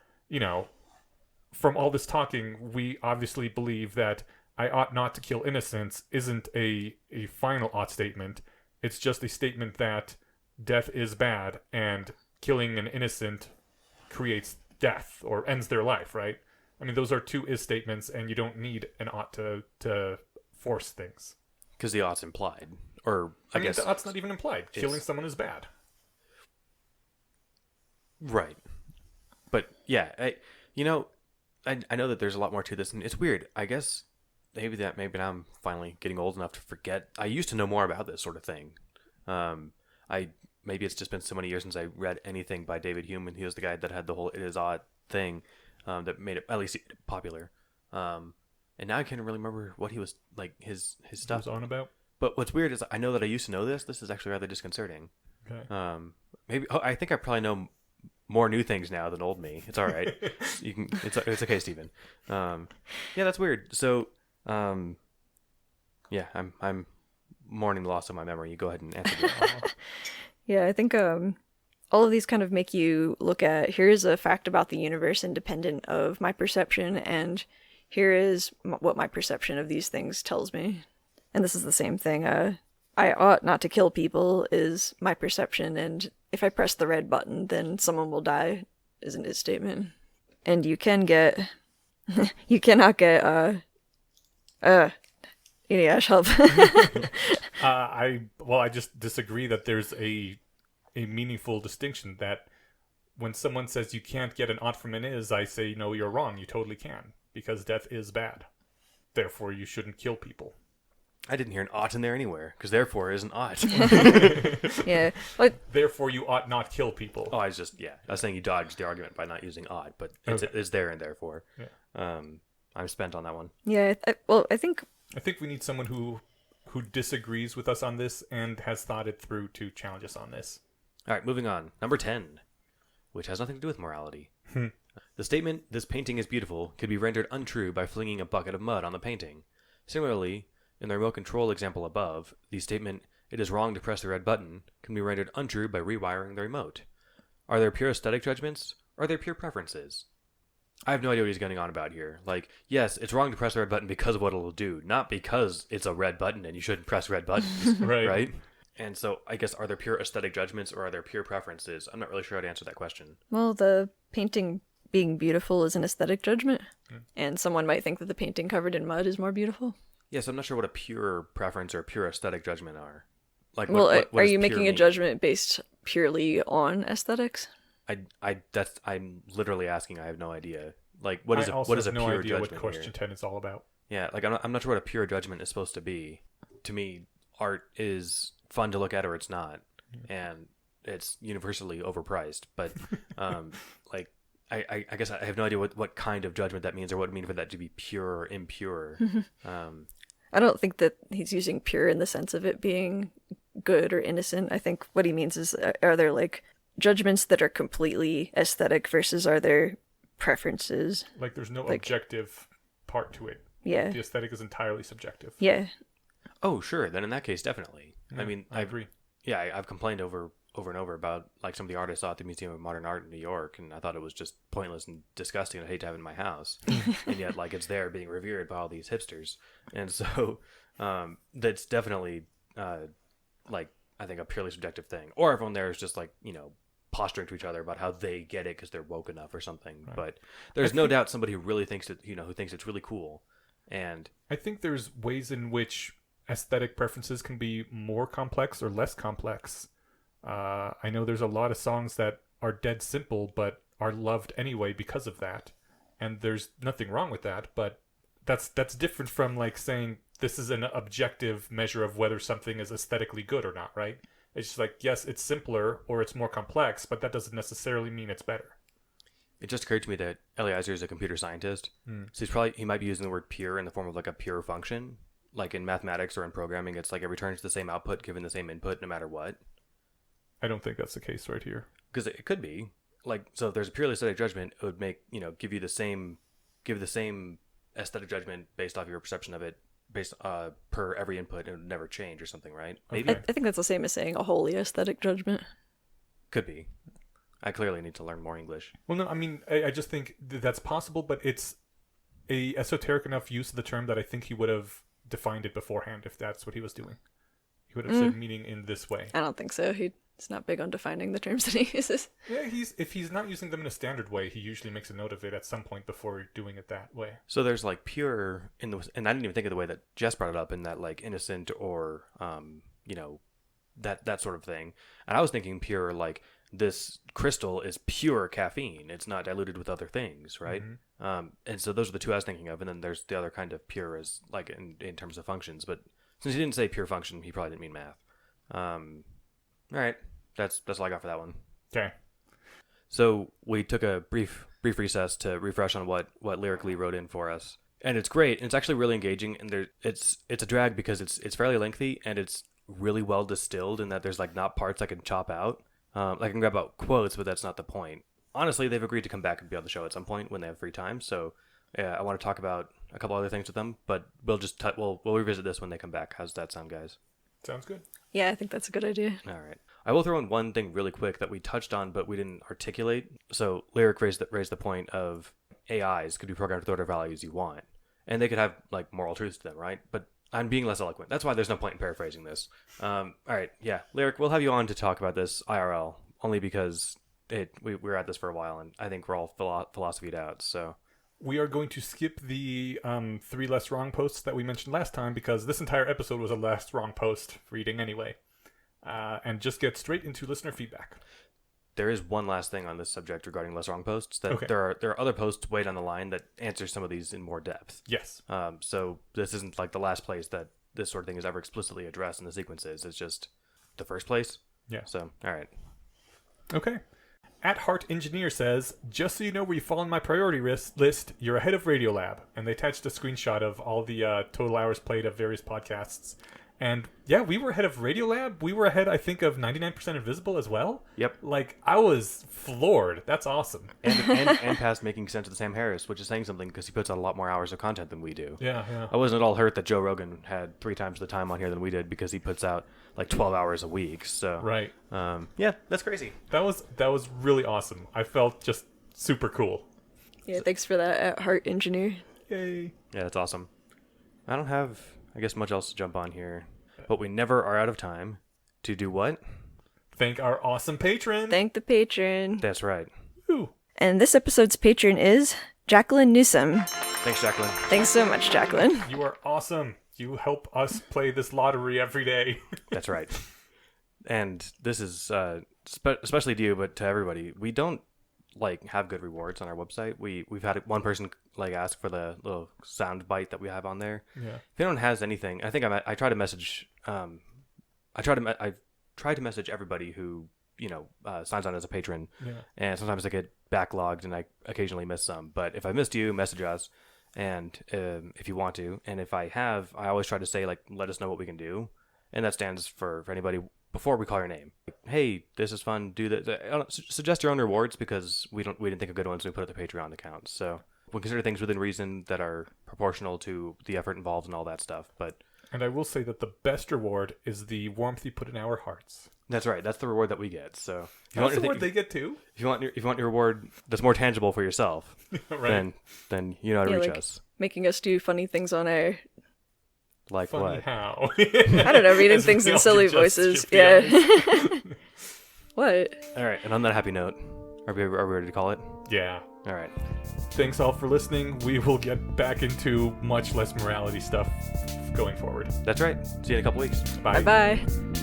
from all this talking, we obviously believe that I ought not to kill innocents isn't a final ought statement. It's just a statement that death is bad, and killing an innocent creates death or ends their life, right? I mean, those are 2 is statements, and you don't need an ought to force things. Because the ought's implied. Or, I guess... the ought's not even implied. Killing someone is bad. Right. But, yeah, I know that there's a lot more to this, and it's weird. I guess maybe now I'm finally getting old enough to forget. I used to know more about this sort of thing. Maybe it's just been so many years since I read anything by David Hume, and he was the guy that had the whole "it is odd" thing that made it at least popular. And now I can't really remember what he was like his stuff was on about. But what's weird is I know that I used to know this. This is actually rather disconcerting. Okay. I think I probably know more new things now than old me. It's all right. It's okay, Stephen. Yeah, that's weird. So, yeah, I'm mourning the loss of my memory. You go ahead and answer that. Yeah, I think all of these kind of make you look at, here's a fact about the universe independent of my perception, and here is what my perception of these things tells me. And this is the same thing. I ought not to kill people is my perception, and if I press the red button, then someone will die is an is statement. And you cannot get, Ash, help. I just disagree that there's a meaningful distinction, that when someone says you can't get an ought from an is, I say, no, you're wrong. You totally can, because death is bad. Therefore, you shouldn't kill people. I didn't hear an ought in there anywhere, because therefore is an ought. Yeah. But therefore, you ought not kill people. Oh, I was saying you dodged the argument by not using ought, but it's there and therefore. Yeah. I'm spent on that one. Yeah, I think we need someone who disagrees with us on this and has thought it through to challenge us on this. All right, moving on. Number 10, which has nothing to do with morality. The statement, "this painting is beautiful," could be rendered untrue by flinging a bucket of mud on the painting. Similarly, in the remote control example above, the statement, "it is wrong to press the red button," can be rendered untrue by rewiring the remote. Are there pure aesthetic judgments, or are there pure preferences? I have no idea what he's getting on about here. Like, yes, it's wrong to press the red button because of what it'll do, not because it's a red button and you shouldn't press red buttons, right? And so, I guess, are there pure aesthetic judgments or are there pure preferences? I'm not really sure how to answer that question. Well, the painting being beautiful is an aesthetic judgment, and someone might think that the painting covered in mud is more beautiful. Yes, I'm not sure what a pure preference or pure aesthetic judgment are. Like, what are you making a judgment based purely on aesthetics? I'm literally asking. I have no idea. Like, what is a pure judgment? I also have no idea what question 10 is all about. Yeah, like I'm not sure what a pure judgment is supposed to be. To me, art is fun to look at or it's not, and it's universally overpriced. But like, I guess I have no idea what kind of judgment that means or what it means for that to be pure or impure. I don't think that he's using pure in the sense of it being good or innocent. I think what he means is, are there like judgments that are completely aesthetic versus are there preferences? Like there's no objective part to it. Yeah. The aesthetic is entirely subjective. Yeah. Oh, sure. Then in that case, definitely. Yeah, I mean, I agree. Yeah, I've complained over and over about like some of the artists at the Museum of Modern Art in New York, and I thought it was just pointless and disgusting. I'd hate to have it in my house, and yet like it's there being revered by all these hipsters, and so that's definitely like I think a purely subjective thing. Or everyone there is just like posturing to each other about how they get it because they're woke enough or something. Right. But there's no doubt somebody who really thinks that who thinks it's really cool, and I think there's ways in which aesthetic preferences can be more complex or less complex. I know there's a lot of songs that are dead simple but are loved anyway because of that, and there's nothing wrong with that, but that's different from like saying this is an objective measure of whether something is aesthetically good or not, right? It's just like, yes, it's simpler or it's more complex, but that doesn't necessarily mean it's better. It just occurred to me that Eliezer is a computer scientist, so he might be using the word pure in the form of like a pure function. Like in mathematics or in programming, it's like it returns the same output given the same input no matter what. I don't think that's the case right here. Because it could be. Like, so if there's a purely aesthetic judgment, it would make, give you the same aesthetic judgment based off your perception of it based per every input. It would never change or something, right? Maybe. I think that's the same as saying a wholly aesthetic judgment. Could be. I clearly need to learn more English. Well, no, I mean, I just think that's possible, but it's a esoteric enough use of the term that I think he would have defined it beforehand if that's what he was doing. He would have said meaning in this way. I don't think so. He's not big on defining the terms that he uses. Yeah, if he's not using them in a standard way, he usually makes a note of it at some point before doing it that way. So there's like pure and I didn't even think of the way that Jess brought it up in that like innocent or that sort of thing. And I was thinking pure like this crystal is pure caffeine. It's not diluted with other things, right? Mm-hmm. And so those are the two I was thinking of. And then there's the other kind of pure as like in terms of functions. But since he didn't say pure function, he probably didn't mean math. All right, that's all I got for that one. Okay. So we took a brief recess to refresh on what Lyrically wrote in for us, and it's great. And it's actually really engaging. And it's a drag because it's fairly lengthy and it's really well distilled in that there's like not parts I can chop out. I can grab out quotes, but that's not the point. Honestly, they've agreed to come back and be on the show at some point when they have free time. So I want to talk about a couple other things with them, but we'll just we'll revisit this when they come back. How's that sound, guys? Sounds good. Yeah, I think that's a good idea. All right. I will throw in one thing really quick that we touched on, but we didn't articulate. So Lyric raised the point of AIs could be programmed with whatever values you want, and they could have like moral truths to them, right? But I'm being less eloquent. That's why there's no point in paraphrasing this. All right, yeah, Lyric, we'll have you on to talk about this IRL, only because we're at this for a while, and I think we're all philosophied out. So we are going to skip the 3 less wrong posts that we mentioned last time because this entire episode was a less wrong post reading anyway, and just get straight into listener feedback. There is one last thing on this subject regarding less wrong posts. That okay. There are other posts way down the line that answer some of these in more depth. Yes. So this isn't like the last place that this sort of thing is ever explicitly addressed in the sequences. It's just the first place. Yeah. So, all right. Okay. At Heart Engineer says, just so you know where you fall on my priority list, you're ahead of Radiolab. And they attached a screenshot of all the total hours played of various podcasts. And yeah, we were ahead of Radiolab. We were ahead, I think, of 99% Invisible as well. Yep. Like, I was floored. That's awesome. And past making sense of the Sam Harris, which is saying something because he puts out a lot more hours of content than we do. Yeah. I wasn't at all hurt that Joe Rogan had 3 times the time on here than we did because he puts out like 12 hours a week. So right. Yeah, that's crazy. That was really awesome. I felt just super cool. Yeah, thanks for that at Heart Engineer. Yay. Yeah, that's awesome. I don't have, I guess, much else to jump on here. But we never are out of time to do what? Thank our awesome patron. Thank the patron. That's right. Ooh. And this episode's patron is Jacqueline Newsom. Thanks, Jacqueline. Thanks so much, Jacqueline. You are awesome. You help us play this lottery every day. That's right. And this is especially to you, but to everybody. We don't like have good rewards on our website. We've had one person like ask for the little sound bite that we have on there. Yeah. If anyone has anything, I think I try to message. I try to message everybody who signs on as a patron. Yeah. And sometimes I get backlogged and I occasionally miss some. But if I missed you, message us. And if you want to, and if I have, I always try to say like, let us know what we can do, and that stands for anybody before we call your name. Like, hey, this is fun. Do that. Suggest your own rewards because we didn't think of good ones when we put up the Patreon account. So we consider things within reason that are proportional to the effort involved and all that stuff. But And I will say that the best reward is the warmth you put in our hearts. That's right. That's the reward that we get. So if you want the reward they get too. If you want your reward that's more tangible for yourself, right. then you know how to reach us. Making us do funny things on air. Like funny what? How? I don't know, reading things in silly voices. Yeah. What? All right. And on that happy note, are we ready to call it? Yeah. All right. Thanks all for listening. We will get back into much less morality stuff going forward. That's right. See you in a couple weeks. Bye. Bye-bye.